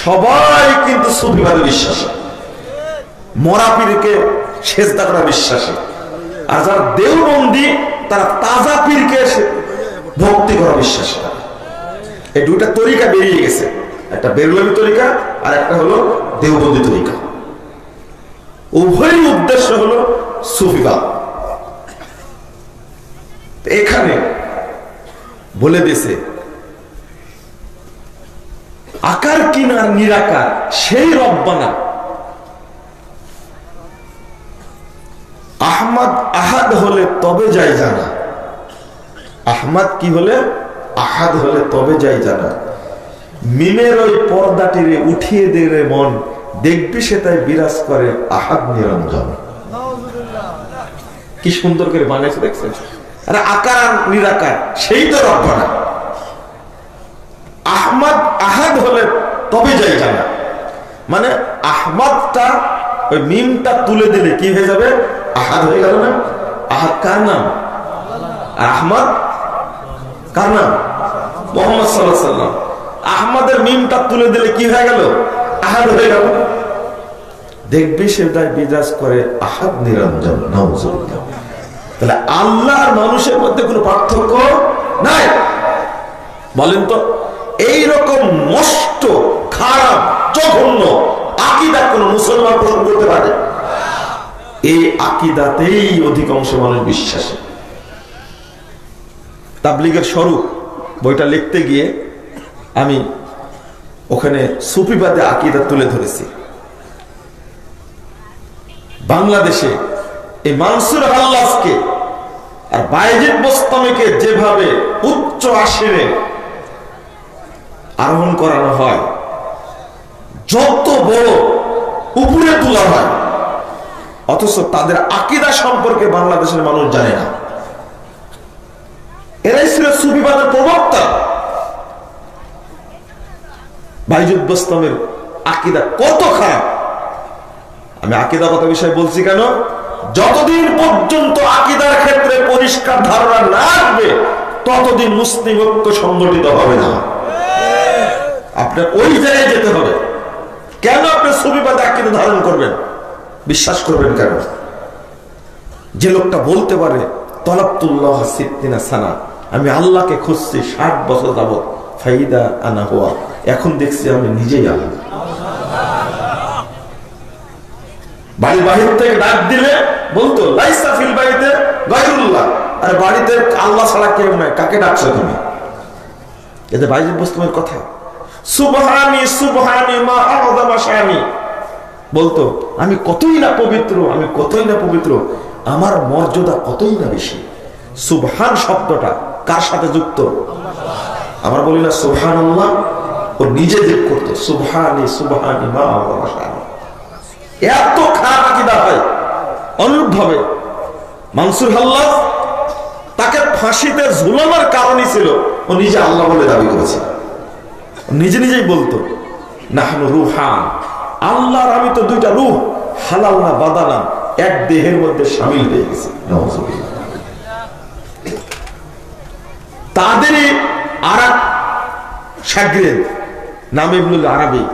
সবাই কিন্তু সুফিবাদে বিশ্বাসী, মরা পীরকে সেজদা করা বিশ্বাসী। আর যারা দেওবন্দি, তারা তাজা পীরকে ভক্তি করা বিশ্বাসী। এই দুটা তরিকা বেরিয়ে গেছে, একটা বেরলভী তরিকা আর একটা হলো দেওবন্দি তরিকা। উভয় উদ্দেশ্য হলো সুফিবাদ। এখানে বলে দিয়েছে আকার কিনার নিরাকার সেই রব্বানা। আহমদ আহাদ হলে তবে যাই জানা। আহমদ কি হলে? আহাদ হলে তবে যাই জানা। মিমের ওই পর্দাটিরে উঠিয়ে দে রে মন, দেখবি সে তাই বিরাজ করে আহাদ নিরঞ্জন। কি সুন্দর করে বানিয়েছে দেখছেন? আরে আকার আর নিরাকার সেই তো রব্বানা। আহমদ আহাদ হলে তবে যাই জানা, মানে আহমদটা ওই মিমটা তুলে দিলে কি হয়ে যাবে? আহাদ হয়ে গেল না? আহাদ কার নাম? আহমদ কার নাম? মুহাম্মদ সাল্লাল্লাহু আলাইহি ওয়াসাল্লাম। আহমদের মিমটা তুলে দিলে কি হয়ে গেল? আহাদ হয়ে গেল। দেখবি সেটাই বিরাজ করে আহাদ নিরঞ্জন। নাউজুবিল্লাহ। তাহলে আল্লাহর মানুষের মধ্যে কোনো পার্থক্য নাই। বলেন তো, এইরকম নষ্ট, খারাপ, জঘন্য আকীদা কোন মুসলমান পোষণ করতে পারে? এই আকীদাতেই অধিকাংশ মানুষ বিশ্বাসী। তাবলীগের স্বরূপ বইটা লিখতে গিয়ে আমি ওখানে সুফিবাদে আকীদা তুলে ধরেছি। বাংলাদেশে এই মানসুর হাল্লাজকে আর বায়েজিদ বোস্তামীকে যেভাবে উচ্চ আসনে আরোহণ করানো হয়, যত বড় উপরে তোলা হয়, অথচ তাদের আকীদা সম্পর্কে বাংলাদেশের মানুষ জানে না। এরাই ছিল সুফিবাদের প্রবক্তা। বায়েজিদ বোস্তামীর আকীদা কত খারাপ। আমি আকীদাগত বিষয় বলছি কেন? যতদিন পর্যন্ত আকীদার ক্ষেত্রে পরিষ্কার ধারণা না আসবে ততদিন মুসলিম ঐক্য সংগঠিত হবে না। আপনার ওই জায়গায় যেতে হবে। কেন আপনি সুফিবাদে আকীদা ধারণ করবেন, বিশ্বাস করবেন কেন? যে লোকটা বলতে পারে তলাবতুল্লাহ সিদ্দিনা সানা, আমি আল্লাহকে খুঁজছি 60 বছর যাবত, ফাইদা আনা হুয়া, এখন দেখছি আমি নিজেই আল্লাহ। বাড়ির বাহির থেকে ডাক দিলে বলতো লাইসা ফিল বাইতে গায়রুল্লাহ, আরে বাড়িতে আল্লাহ ছাড়া কেউ নাই, কাকে ডাকছো তুমি? এতে বায়েজিদ বোস্তামীর কথা। সুবহানি সুবহানি মা আযমা শানি, বলতো আমি কতই না পবিত্র, আমি কতই না পবিত্র, আমার মর্যাদা কতই না বেশি। সুবহান শব্দটা কার সাথে যুক্ত? আমরা বলি না সুবহানাল্লাহ, ও নিজে যোগ করতো সুবহানি সুবহানি মা আযমা শানি। এত খারাপ আকীদা হয়। অনুরূপভাবে মানসুর হাল্লাজ, তাকে ফাঁসিতে ঝুলানোর কারণই ছিল ও নিজে আল্লাহ বলে দাবি করেছে। নিজে নিজেই বলতো নাহনু রুহান, আল্লাহর আমি তো দুইটা রূহ, হালাল না বাদানা, এক দেহের মধ্যে শামিল হয়ে গেছে। তাদেরই আরেক শাগরেদ নাম ইবনুল আরাবী,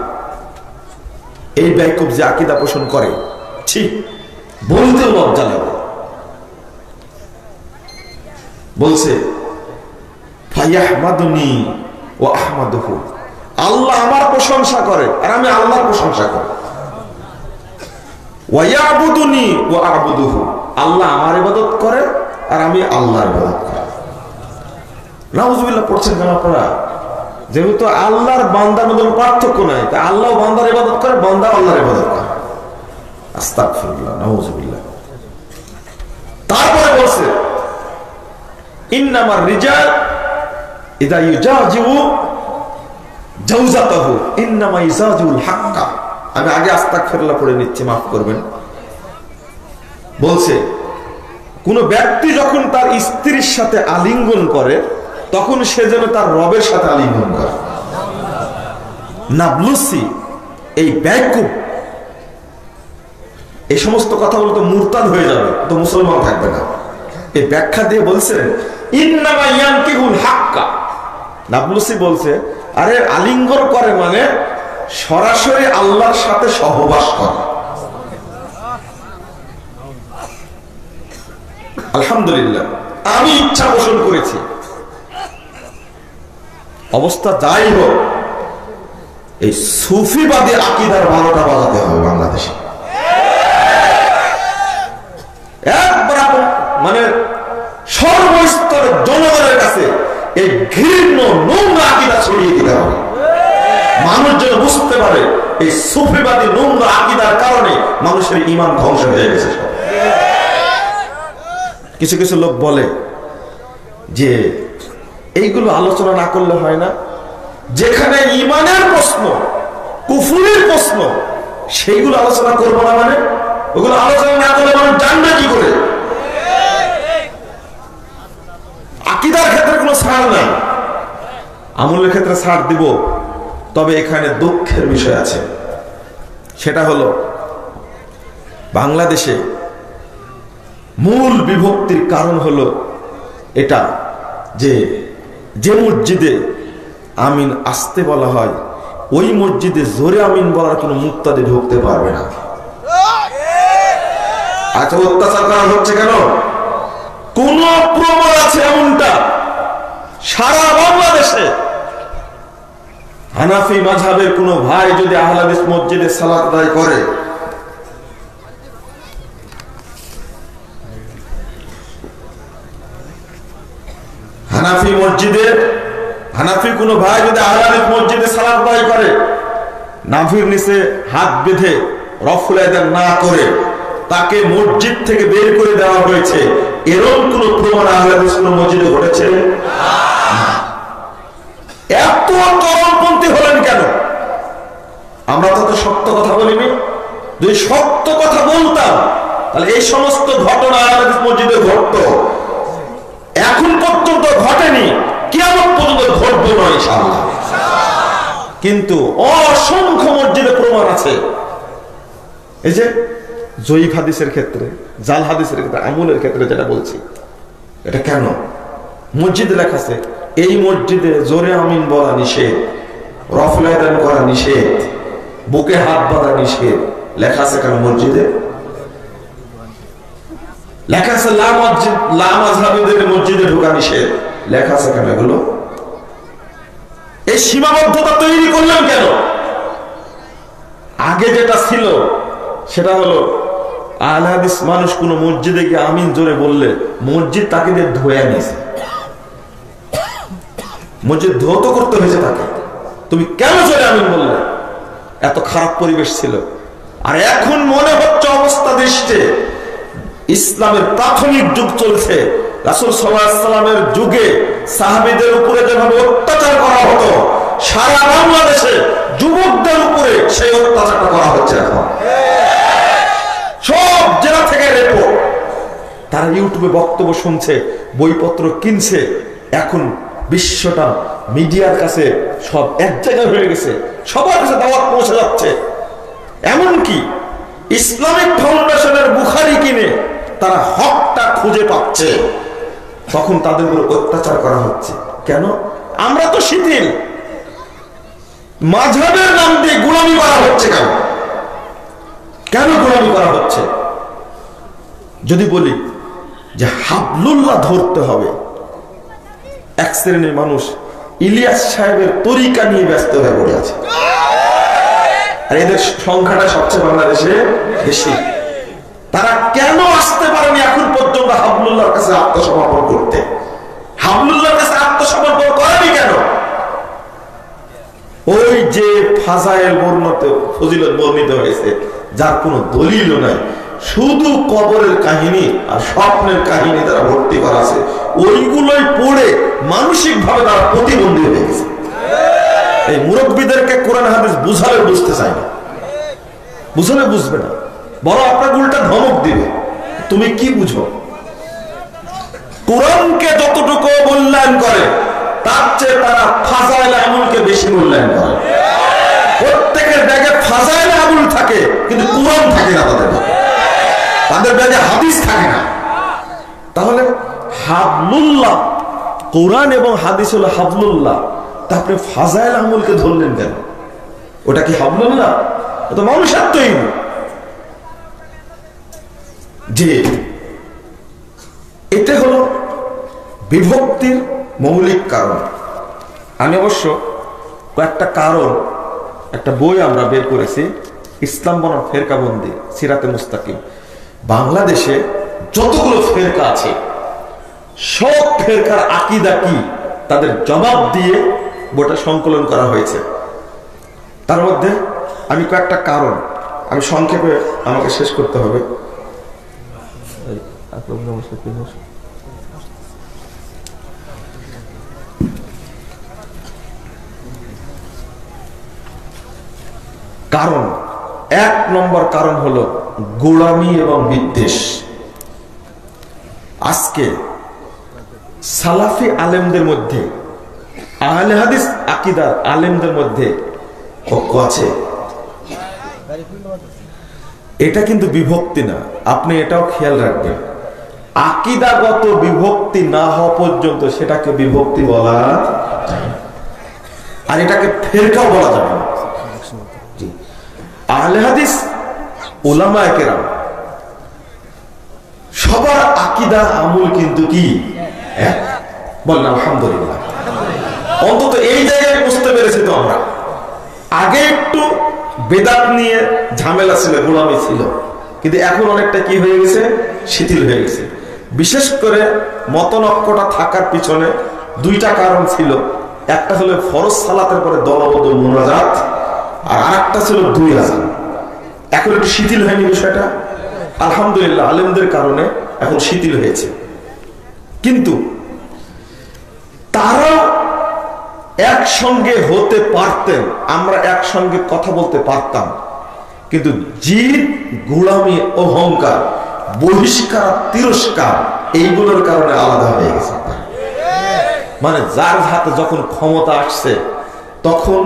এই বেকুব যে আকীদা পোষণ করে, ঠিক বলতে লজ্জা লাগে। বলছে ফায়াহমাদুনি ওয়া আহমাদুহু, আল্লাহ আমার প্রশংসা করে আর আমি আল্লাহর প্রশংসা করি। ওয়া ইয়াবুদুনি ওয়া আবুদুহু, আল্লাহ আমার ইবাদত করে আর আমি আল্লাহর ইবাদত করি। নাউযুবিল্লাহ পড়ছেন কেন আপনারা? যেহেতু আল্লাহর বান্দার মধ্যে পার্থক্য নাই, তাই আল্লাহ বান্দার ইবাদত করে, বান্দা আল্লাহর ইবাদত করে। আস্তাগফিরুল্লাহ, নাউযুবিল্লাহ। তারপরে বলছে ইন্নামার রিজাল ইযা ইউজাজিউ জাওজাতাহু ইন্নামা ইজাজুল হাক্কা। আমি আগে আস্তাগফিরুল্লাহ পড়ে নিচ্ছি, মাফ করবেন। বলছে কোন ব্যক্তি যখন তার স্ত্রীর সাথে আলিঙ্গন করে তখন সে যেন তার রবের সাথে আলিঙ্গন করে। নাবলুসি এই বেকুব এই সমস্ত কথা বলতে মুরতাদ হয়ে যাবে, তো মুসলমান থাকবে না। এই ব্যাখ্যা দিয়ে বলছেন ইন্নামা ইয়ানকিহুল হাক্কা। নাবলুসি বলছে আরে আলিঙ্গন করে মানে সরাসরি আল্লাহর সাথে সহবাস করে। আলহামদুলিল্লাহ, আমি ইচ্ছা পোষণ করেছি। অবস্থা যাই হোক, এই সুফিবাদী আকীদার 12টা বাজাতে হবে বাংলাদেশে। একবার মানে সর্বস্তরের জনগণের কাছে এই ঘৃণ্য নোংরা আকীদা ছড়িয়ে দিতে হবে। মানুষ যেন বুঝতে পারে এই সুফিবাদী নোংরা আকীদার কারণে মানুষের ঈমান ধ্বংস হয়ে গেছে। কিছু কিছু লোক বলে যে এইগুলো আলোচনা না করলে হয় না, যেখানে ঈমানের প্রশ্ন, কুফরের প্রশ্ন, সেইগুলো আলোচনা করবো না মানে? ওগুলো আলোচনা না করলে মানুষ জানবে কি করে? আকীদার ক্ষেত্রে কোনো ছাড় নাই, আমলের ক্ষেত্রে ছাড় দিব। তবে এখানে দুঃখের বিষয় আছে, সেটা হলো বাংলাদেশে মূল বিভক্তির কারণ হলো এটা যে যে মসজিদে আমিন আসতে বলা হয় ওই মসজিদে জোরে আমিন বলার কোনো মুক্তাদি ঢুকতে পারবে না। আচ্ছা, অত্যাচার করা হচ্ছে কেন? কোন প্রমাণ আছে এমনটা? সারা বাংলাদেশে হানাফি মাযহাবের কোন ভাই যদি আহলে হাদিস মসজিদে সালাত আদায় করে, হানাফি মসজিদে হানাফি কোনো ভাই যদি আহলে হাদিস মসজিদে সালাত আদায় করে, নাভির নিচে হাত বেঁধে রফুল আদান না করে তাকে মসজিদ থেকে বের করে দেওয়া হয়েছে, এরকম কোন প্রমাণ আহলে হাদিস কোন মসজিদে ঘটেছে? এত চরমপন্থী হলেন কেন? আমরা তো সত্য কথা বলিনি। যদি সত্য কথা বলতাম তাহলে এই সমস্ত ঘটনা আহলে হাদিস মসজিদে ঘটতো। এখন পর্যন্ত ঘটেনি, কিয়ামত পর্যন্ত ঘটবে না ইনশাআল্লাহ। কিন্তু অসংখ্য মসজিদে প্রমাণ আছে। এই যে জয়ীফ হাদিসের ক্ষেত্রে, জাল হাদিসের ক্ষেত্রে, আমলের ক্ষেত্রে যেটা বলছি, এটা কেন? মসজিদে লেখা আছে এই মসজিদে জোরে আমিন বলা নিষেধ, রফল আদান করা নিষেধ, বুকে হাত বাঁধা নিষেধ। লেখা আছে কেন মসজিদে? লেখা আছে লা মাযহাবীদের মসজিদে ঢোকা নিষেধ। লেখা আছে কেন এগুলো? এই সীমাবদ্ধতা তৈরি করলেন কেন? আগে যেটা ছিল সেটা হলো আহলে হাদিস মানুষ কোন মসজিদে গিয়ে আমিন জোরে বললে মসজিদ তাকে দিয়ে ধোয়া নিয়েছে, মসজিদ ধৌত করতে হয়েছে তাকে। তুমি কেন জোরে আমিন বললে? এত খারাপ পরিবেশ ছিল। আর এখন মনে হচ্ছে অবস্থা দৃষ্টে ইসলামের প্রাথমিক যুগ চলছে। রাসূল সাল্লাল্লাহু আলাইহি ওয়াসাল্লামের যুগে সাহাবীদের উপরে যেভাবে অত্যাচার করা হতো, সারা বাংলাদেশে যুবকদের উপরে সেই অত্যাচারটা করা হচ্ছে। এখন সব জেলা থেকে রিপোর্ট, তারা ইউটিউবে বক্তব্য শুনছে, বইপত্র কিনছে। এখন বিশ্বটা মিডিয়ার কাছে সব এক জায়গায় হয়ে গেছে, সবার কাছে দাওয়াত পৌঁছে যাচ্ছে। এমনকি ইসলামিক ফাউন্ডেশনের বুখারী কিনে তারা হকটা খুঁজে পাচ্ছে, তখন তাদের উপর অত্যাচার করা হচ্ছে। কেন? আমরা তো শিথিল, মাযহাবের নাম দিয়ে গোলামি করা হচ্ছে। কেন? কেন গোলামি করা হচ্ছে? যদি বলি যে হাবলুল্লাহ ধরতে হবে, এক শ্রেণীর মানুষ ইলিয়াস সাহেবের তরিকা নিয়ে ব্যস্ত হয়ে পড়ে আছে। আর এদের সংখ্যাটা সবচেয়ে বাংলাদেশে বেশি। তারা কেন আসতে পারেনি এখন পর্যন্ত হাবলুল্লাহর কাছে আত্মসমর্পণ করতে? হাবলুল্লাহর কাছে আত্মসমর্পণ করেনি কেন? ওই যে ফাজাইল বর্ণিত, ফজিলত বর্ণিত হয়েছে, যার কোনো দলিল নাই, শুধু কবরের কাহিনী আর স্বপ্নের কাহিনী তারা ভর্তি করা আছে, ওইগুলোই পড়ে মানসিক ভাবে তারা প্রতিবন্ধী হয়ে গেছে। এই মুরব্বীদেরকে কোরআন হাদিস বুঝালে বুঝতে চায় না, বুঝালে বুঝবে না, বড় আপনার উল্টা ধমক দিবে। তুমি কি বুঝো? কোরআনকে যতটুকু মূল্যায়ন করে তার চেয়ে তারা ফাজাইল আমলকে বেশি মূল্যায়ন করে। প্রত্যেকের ব্যাগে ফাজাইল আমল থাকে, কিন্তু কোরআন থাকে না তাদের ব্যাগে হাদিস থাকে না। তাহলে হাবলুল্লাহ, কোরআন এবং হাদিস হলো হাবলুল্লাহ, তারপরে ফাজাইল আমলকে ধরলেন কেন? ওটা কি হাবলুল্লাহ? ওটা মানুষের তৈরি। যে এটা হলো বিভক্তির মৌলিক কারণ। আমি অবশ্য কয়েকটা কারণ, একটা বই আমরা বের করেছি, ইসলাম বনাম ফেরকাবন্দি, সিরাতে মুস্তাকিম। বাংলাদেশে যতগুলো ফেরকা আছে সব ফেরকার আকীদা কি তাদের জবাব দিয়ে বইটা সংকলন করা হয়েছে। তার মধ্যে আমি কয়েকটা কারণ, আমি সংক্ষেপে, আমাকে শেষ করতে হবে। কারণ, এক নম্বর কারণ হলো গোলামি এবং বিদ্বেষ। আজকে সালাফি আলেমদের মধ্যে, আহলে হাদিস আকীদার আলেমদের মধ্যে ঐক্য আছে। এটা কিন্তু বিভক্তি না, আপনি এটাও খেয়াল রাখবেন। আকীদাগত বিভক্তি না হওয়া পর্যন্ত সেটাকে বিভক্তি বলা যায় না, আর এটাকে ফেরকাও বলা যাবে না। আহলে হাদিস উলামায়ে কেরাম সবার আকীদা আমল কিন্তু কি এক? বলেন আলহামদুলিল্লাহ। অন্তত এই জায়গায় বুঝতে পেরেছি তো আমরা। আগে একটু বেদাত নিয়ে ঝামেলা ছিল, গোলামি ছিল, কিন্তু এখন অনেকটা কি হয়ে গেছে, শিথিল হয়ে গেছে। বিশেষ করে মতনৈক্যটা থাকার পিছনে দুইটা কারণ ছিল। একটা হলো ফরজ সালাতের পরে দলবদ্ধ মুনাজাত, আর আরেকটা ছিল 2 আযান। এখন একটু শিথিল হয়নি বিষয়টা, আলহামদুলিল্লাহ আলেমদের কারণে এখন শিথিল হয়েছে। কিন্তু তারা একসঙ্গে হতে পারতেন, আমরা একসঙ্গে কথা বলতে পারতাম, কিন্তু জিদ, গোলামি, অহংকার, বহিষ্কার, তিরস্কার এইগুলোর কারণে আলাদা হয়ে গেছে। মানে যার হাতে যখন ক্ষমতা আসছে তখন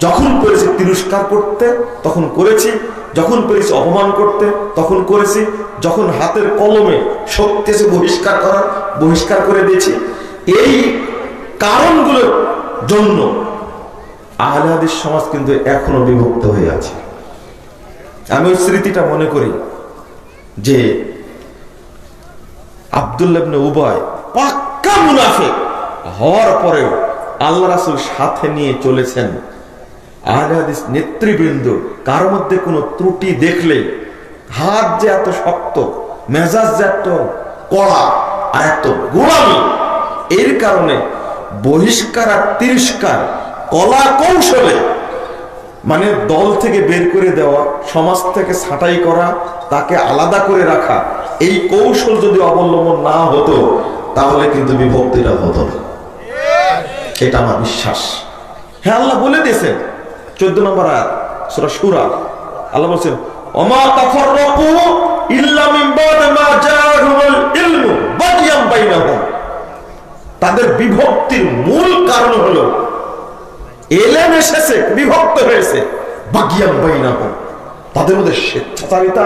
যখন পেরেছি তিরস্কার করতে তখন করেছি, যখন পেরেছি অপমান করতে তখন করেছি, যখন হাতের কলমে শক্তি এসে বহিষ্কার করার বহিষ্কার করে দিয়েছি। এই কারণগুলোর জন্য আহলে হাদিস সমাজ কিন্তু এখনো বিভক্ত হয়ে আছে। আমি ওই স্মৃতিটা মনে করি যে আব্দুল্লাহ ইবনে উবাই পাক্কা মুনাফিক হওয়ার পরেও আল্লাহ রাসূল সাথে নিয়ে চলেছেন। আহলে হাদিস নেতৃবৃন্দ কার মধ্যে কোনো ত্রুটি দেখলে হাত যে এত শক্ত, মেজাজ যে এত কড়া আর এত গোলামি, এর কারণে বহিষ্কার আর তিরস্কার কলা কৌশলে, মানে দল থেকে বের করে দেওয়া, সমাজ থেকে ছাঁটাই করা, তাকে আলাদা করে রাখা, এই কৌশল যদি অবলম্বন না হতো তাহলে কিন্তু বিভক্তিটা হতো না, এটা আমার বিশ্বাস। হ্যাঁ, আল্লাহ বলে দিয়েছেন 14 নম্বর আয়াত সূরা সূরা, আল্লাহ বলেছেন ওমা তাফাররাকু ইল্লা মিন বাদি মা জাআহুমুল ইলমু বাগিয়াম বাইনাহুম। তাদের বিভক্তির মূল কারণ হলো এলেম এসেছে, বিভক্ত হয়েছে, বাগিয়াম বাইনাহুম, তাদের মধ্যে স্বেচ্ছাচারিতা,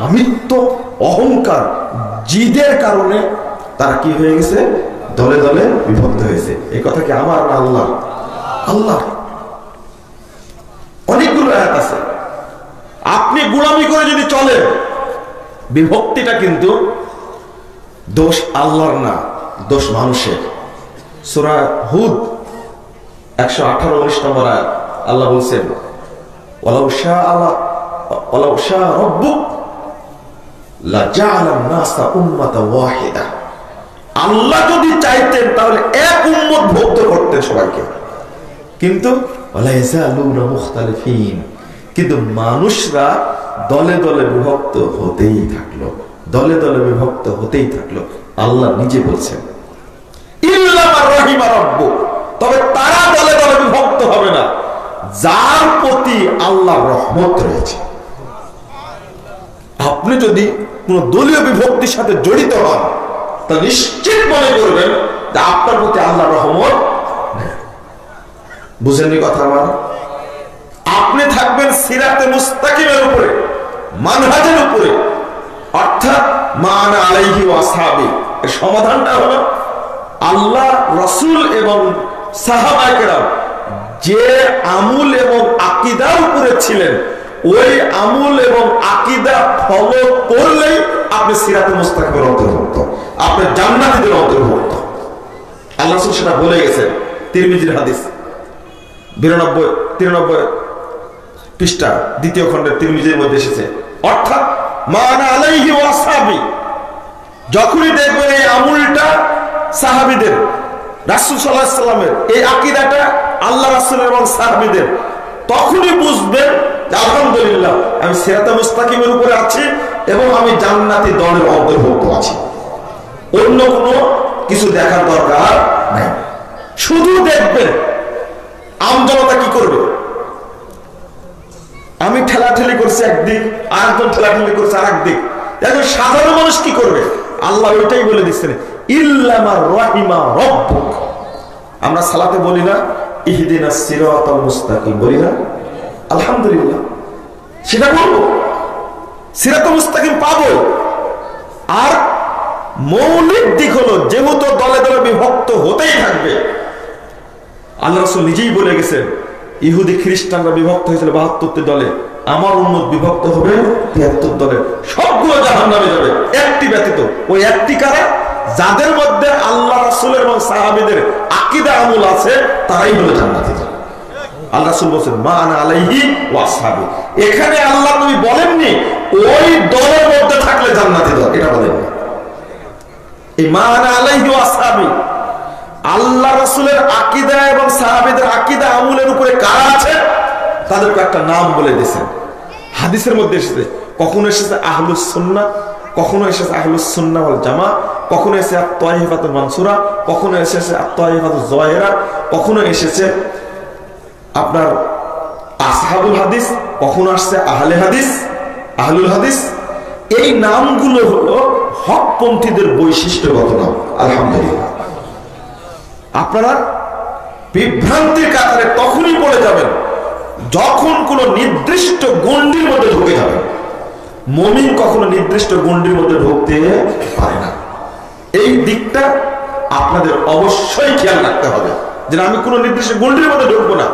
আমিত্ব, অহংকার, জিদের কারণে তারা কি হয়ে গেছে, দলে দলে বিভক্ত হয়েছে। এই কথা কি আমার না আল্লাহ? আল্লাহ। অনেকগুলো আয়াত আছে। আপনি গোলামি করে যদি চলেন, বিভক্তিটা কিন্তু দোষ আল্লাহর না, দোষ মানুষের। সূরা হুদ 118-19 নম্বর আয়াত আল্লাহ বলছেন ওয়ালাউ শাআ রাব্বুক লাজাআলান নাসা উম্মাতান ওয়াহিদা। আল্লাহ যদি চাইতেন তাহলে এক উম্মত ভক্ত করতেন সবাইকে, কিন্তু ওয়ালা ইয়াযালুনা মুখতালিফিন, কিন্তু মানুষরা দলে দলে বিভক্ত হতেই থাকলো, দলে দলে বিভক্ত হতেই থাকলো। আল্লাহ নিজে বলছেন ইল্লা মান রাহিমা রাব্বুক, তবে তারা দলে দলে বিভক্ত হবে না যার প্রতি আল্লাহর রহমত রয়েছে। আপনি যদি কোন দলীয় বিভক্তির সাথে জড়িত হন তা নিশ্চিত মনে করবেন যে আপনার প্রতি আল্লাহর রহমত নেই। বুঝেননি কথা আমার? আপনি থাকবেন সিরাতে মুস্তাকিমের উপরে, মানহাজের উপরে, অর্থাৎ মান আলাইহি ওয়া আসহাবি। এর সমাধানটা হলো আল্লাহ, রাসূল এবং সাহাবায়ে কেরাম যে আমল এবং আকীদার উপরে ছিলেন, ওই আমল এবং আকীদা ফলো করলেই আপনি সিরাতে মুস্তাকিমের অন্তর্ভুক্ত, আপনি জান্নাতীদের অন্তর্ভুক্ত। আল্লাহ রাসূল সেটা বলে গেছেন। তিরমিজির হাদিস 93 পৃষ্ঠা 2য় খণ্ডের তিরমিজির মধ্যে এসেছে, অর্থাৎ মান আলাইহি ওয়া আসহাবি। যখনই দেখবেন এই আমলটা সাহাবীদের, রাসূল সাল্লাল্লাহু আলাইহি সাল্লামের, এই আকীদাটা আল্লাহ রাসূল এবং সাহাবীদের, তখনই বুঝবেন যে আলহামদুলিল্লাহ আমি সিরাতে মুস্তাকিমের উপরে আছি এবং আমি জান্নাতি দলের অন্তর্ভুক্ত আছি। অন্য কোনো কিছু দেখার দরকার নাই। শুধু দেখবেন আমজনতা কি করবে। আমি ঠেলাঠেলি করছি একদিক, আরেকজন ঠেলাঠেলি করছে আরেক দিক, এখন সাধারণ মানুষ কি করবে? আল্লাহ ওইটাই বলে দিচ্ছেন ইল্লা মা রাহিমা রাব্বুক। আমরা সালাতে বলি না ইহদিনাস সিরাতাল মুস্তাকিম, বলি না? আলহামদুলিল্লাহ, সেটা বলবো, সিরাতাল মুস্তাকিম পাবো। আর মৌলিক দিক হলো যেহেতু দলে দলে বিভক্ত হতেই থাকবে, আল্লাহ রাসূল নিজেই বলে গেছেন ইহুদি খ্রিস্টানরা বিভক্ত হয়েছিল 72টি দলে, আমার উম্মত বিভক্ত হবে 73 দলে, সবগুলো জাহান্নামে যাবে একটি ব্যতীত। ওই একটি কারা? যাদের মধ্যে আল্লাহ রাসূলের এবং সাহাবীদের আকীদা আমল আছে, তারাই হলো জান্নাতি। আল্লাহ রাসূল বলেন মান আলাইহি ওয়া আসহাবি। এখানে আল্লাহ নবী বলেননি ওই দলের মধ্যে থাকলে জান্নাতি দল, এটা বলেননি। এই মান আলাইহি ওয়া আসহাবি আল্লাহ রাসূলের আকীদা এবং সাহাবীদের আকীদা আমলের উপরে কারা আছে তাদেরকে একটা নাম বলে দিয়েছেন। হাদিসের মধ্যে এসেছে, কখনো এসেছে আহলুস সুন্নাহ, কখনো এসেছে আহলুস সুন্নাহ ওয়াল জামাআহ, কখনো এসেছে আত-তাইফাতুল মানসুরা, কখনো এসেছে আত-তাইফাতুজ যাহিরা, কখনো এসেছে আপনার আসহাবুল হাদিস, কখনো আসছে আহলে হাদিস, আহলুল হাদিস। এই নামগুলো হলো হকপন্থীদের বৈশিষ্ট্যগত নাম। আলহামদুলিল্লাহ, আপনারা বিভ্রান্তির কাতারে তখনই পড়ে যাবেন যখন কোন নির্দিষ্ট গণ্ডির মধ্যে ঢুকে যাবেন। মুমিন কখনো নির্দিষ্ট গণ্ডির মধ্যে ঢুকতে পারে না। এই দিকটা আপনাদের অবশ্যই খেয়াল রাখতে হবে যে আমি কোন নির্দিষ্ট গণ্ডির মধ্যে ঢুকবো না।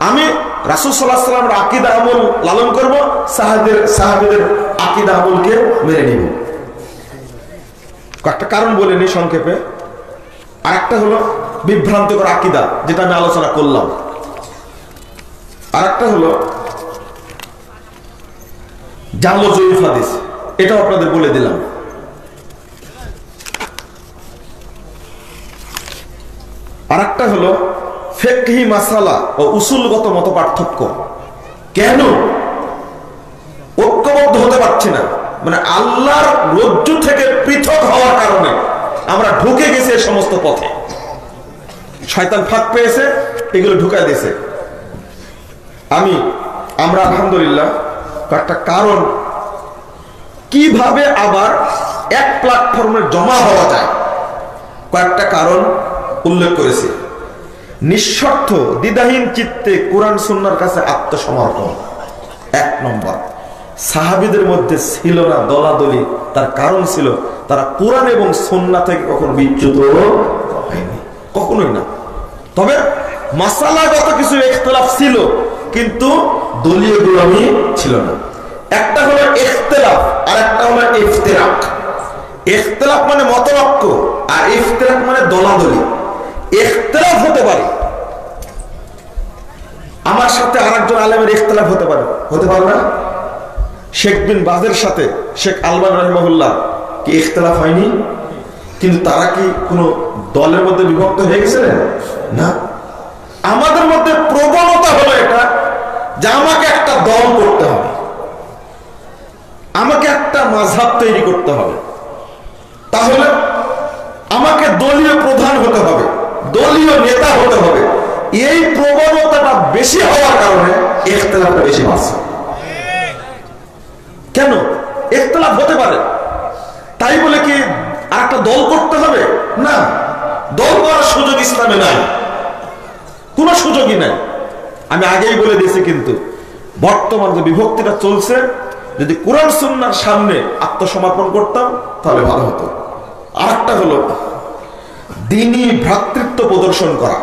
আমি রাসূল সাল্লাল্লাহু আলাইহি ওয়াসাল্লামের আকীদা আমল লালন করব, সাহাবীদের আকীদা আমলকে মেনে নিব। কয়েকটা কারণ বলে নি সংক্ষেপে। আরেকটা হলো বিভ্রান্তিকর আকীদা, যেটা আমি আলোচনা করলাম। আরেকটা হলো জাল জয়ীফ হাদিস, এটাও আপনাদের বলে দিলাম। আরেকটা হলো ফিকহি মাসালা ও উসুলগত মত পার্থক্য। কেন ঐক্যবদ্ধ হতে পারছি না? মানে আল্লাহর রজ্জু থেকে পৃথক হওয়ার কারণে আমরা ঢুকে গেছি এই সমস্ত পথে। শয়তান ফাঁক পেয়েছে, এগুলো ঢুকাই দিয়েছে। আমরা আলহামদুলিল্লাহ একটা কারণ কিভাবে আবার এক প্ল্যাটফর্মে জমা হওয়া যায় কয়েকটা কারণ উল্লেখ করেছি। নিঃস্বার্থ দ্বিধাহীন চিত্তে কোরআন সুন্নাহর কাছে আত্মসমর্পণ 1 নম্বর। সাহাবীদের মধ্যে ছিল না দলাদলি, তার কারণ ছিল তারা কোরআন এবং সুন্নাহ থেকে কখনো বিচ্যুত হয়নি, কখনোই না। তবে মাসালাগত কিছু ইখতিলাফ ছিল, কিন্তু দলীয় গোলামি ছিল না। একটা হলো ইখতিলাফ আর একটা হলো ইফতিরাক। ইখতিলাফ মানে মতৈক্য আর ইফতিরাক মানে দলাদলি। ইখতিলাফ হতে পারে, আমার সাথে আরেকজন আলেমের ইখতিলাফ হতে পারে না? শেখ বিন বাজের সাথে শেখ আলবানী রাহিমাহুল্লাহ কি ইখতিলাফ হয়নি? কিন্তু তারা কি কোনো দলের মধ্যে বিভক্ত হয়ে গেছিলেন? না। আমাদের মধ্যে প্রবণতা হলো এটা যে আমাকে একটা দল করতে হবে, আমাকে একটা মাযহাব তৈরি করতে হবে, তাহলে আমাকে দলীয় প্রধান হতে হবে, দলীয় নেতা হতে হবে। এই প্রবণতাটা বেশি হওয়ার কারণে ইখতিলাফটা বেশি বাড়ছে। কেন? ইখতিলাফ হতে পারে, তাই বলে কি আরেকটা দল করতে হবে? না, দল করার সুযোগ ইসলামে নাই, কোনো সুযোগই নাই। আমি আগেই বলে দিয়েছি, কিন্তু বর্তমান যে বিভক্তিটা চলছে, যদি কোরআন সুন্নাহর সামনে আত্মসমর্পণ করতাম তাহলে ভালো হতো। আরেকটা হলো দ্বীনি ভ্রাতৃত্ব প্রদর্শন করা।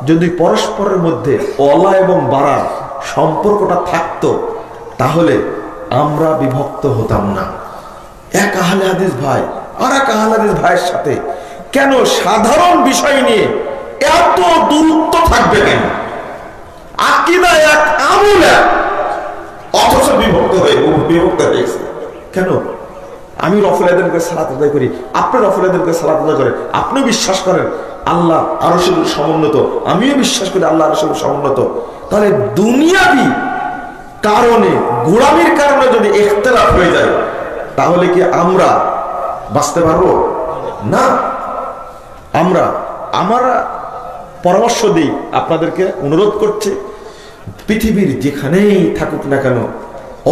যদি পরস্পরের মধ্যে অলা এবং বাড়ার সম্পর্কটা থাকতো তাহলে আমরা বিভক্ত হতাম না। এক আহলে হাদিস ভাই আর এক আহলে হাদিস ভাইয়ের সাথে কেন সাধারণ বিষয় নিয়ে এত দূরত্ব থাকবে? কেন? আকীদা এক, আমল এক, অথচ বিভক্ত হয়ে গেছে কেন? আমি রফুল আদমকে সালাত আদায় করি, আপনি রফুল আদমকে সালাত আদায় করেন, আপনি বিশ্বাস করেন আল্লাহ আরশের সমুন্নত, আমিও বিশ্বাস করি আল্লাহ আরশের সমুন্নত। তাহলে দুনিয়াবি কারণে, গোলামির কারণে যদি ইখতিলাফ হয়ে যায় তাহলে কি আমরা বাঁচতে পারবো? না। আমরা পরামর্শ দিই, আপনাদেরকে অনুরোধ করছি, পৃথিবীর যেখানেই থাকুক না কেন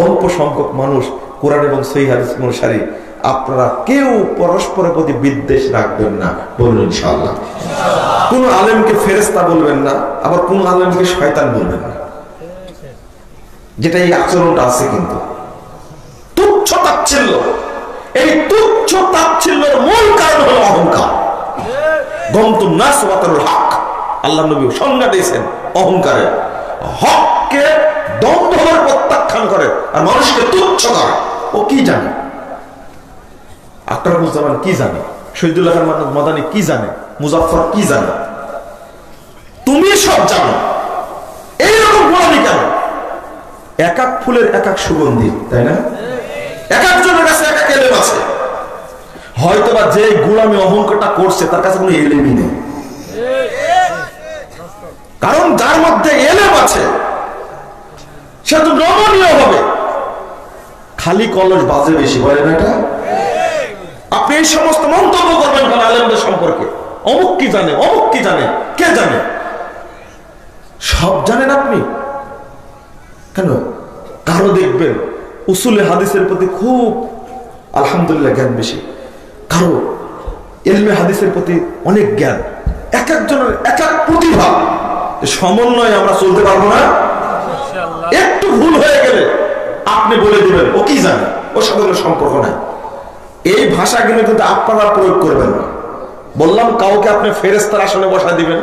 অল্প সংখ্যক মানুষ কোরআন এবং সহিহ হাদিস অনুসারী, আপনারা কেউ পরস্পরের প্রতি বিদ্বেষ রাখবেন না। বলুন ইনশাআল্লাহ। কোন আলেমকে ফেরেশতা বলবেন না, আবার কোন আলেমকে শয়তান বলবেন না, যেটা এই আচরণটা আছে। কিন্তু তুচ্ছ তাচ্ছিল্য, এই তুচ্ছ তাচ্ছিল্যের মূল কারণ হলো অহংকার। গমতুন নাস ওয়া তারুল হক, আল্লাহ নবী সংজ্ঞা দিয়েছেন অহংকারের। হককে দ্বন্দ্বভাবে প্রত্যাখ্যান করে আর মানুষকে তুচ্ছ করে। ও কি জানে? আকরামুজ্জামান কি জানে? শহীদুল্লাহ খান মাদানী কি জানে? মুজাফফর কি জানে? তুমি সব জানো। এইরকম গোলামি কেন? এক এক ফুলের এক এক সুগন্ধি, তাই না? এক একজনের কাছে এক এক এলেম আছে। হয়তোবা যে গোলামি অহংকারটা করছে তার কাছে কোনো এলেমই নেই, কারণ যার মধ্যে এলেম আছে সে তো নমনীয় হবে। খালি কলস বাজে বেশি, বলে না এটা? আপনি এই সমস্ত মন্তব্য করবেন কেন আলেমদের সম্পর্কে? অমুক কি জানে, অমুক কি জানে, কে জানে? সব জানেন আপনি কেন? কারো দেখবেন উসুলে হাদিসের প্রতি খুব আলহামদুলিল্লাহ জ্ঞান বেশি, কারো ইলমে হাদিসের প্রতি অনেক জ্ঞান। এক একজনের এক এক প্রতিভা, সমন্বয়ে আমরা চলতে পারবো না। একটু ভুল হয়ে গেলে আপনি বলে দিবেন ও কি জানে, ওর সাথে কোনো সম্পর্ক নাই। এই ভাষা কিন্তু আপনারা প্রয়োগ করবেন না। বললাম কাউকে আপনি ফেরেশতার আসনে বসায় দিবেন,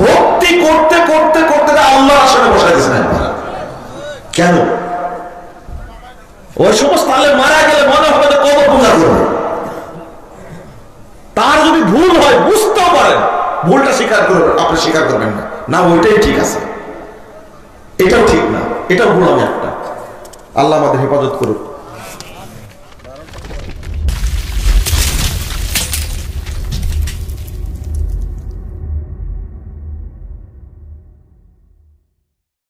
ভক্তি করতে করতে করতে আল্লাহর আসনে বসায় দিয়েছেন আপনারা। কেন? ওই সমস্ত আলেম মারা গেলে মনে হবে যে কবর পূজা করবে। তার যদি ভুল হয় বুঝতেও পারেন, ভুলটা স্বীকার করবেন, আপনি স্বীকার করবেন না, না ওইটাই ঠিক আছে, এটাও ঠিক না, এটাও ভুল। আমি একটা, আল্লাহ আমাদের হেফাজত করুক।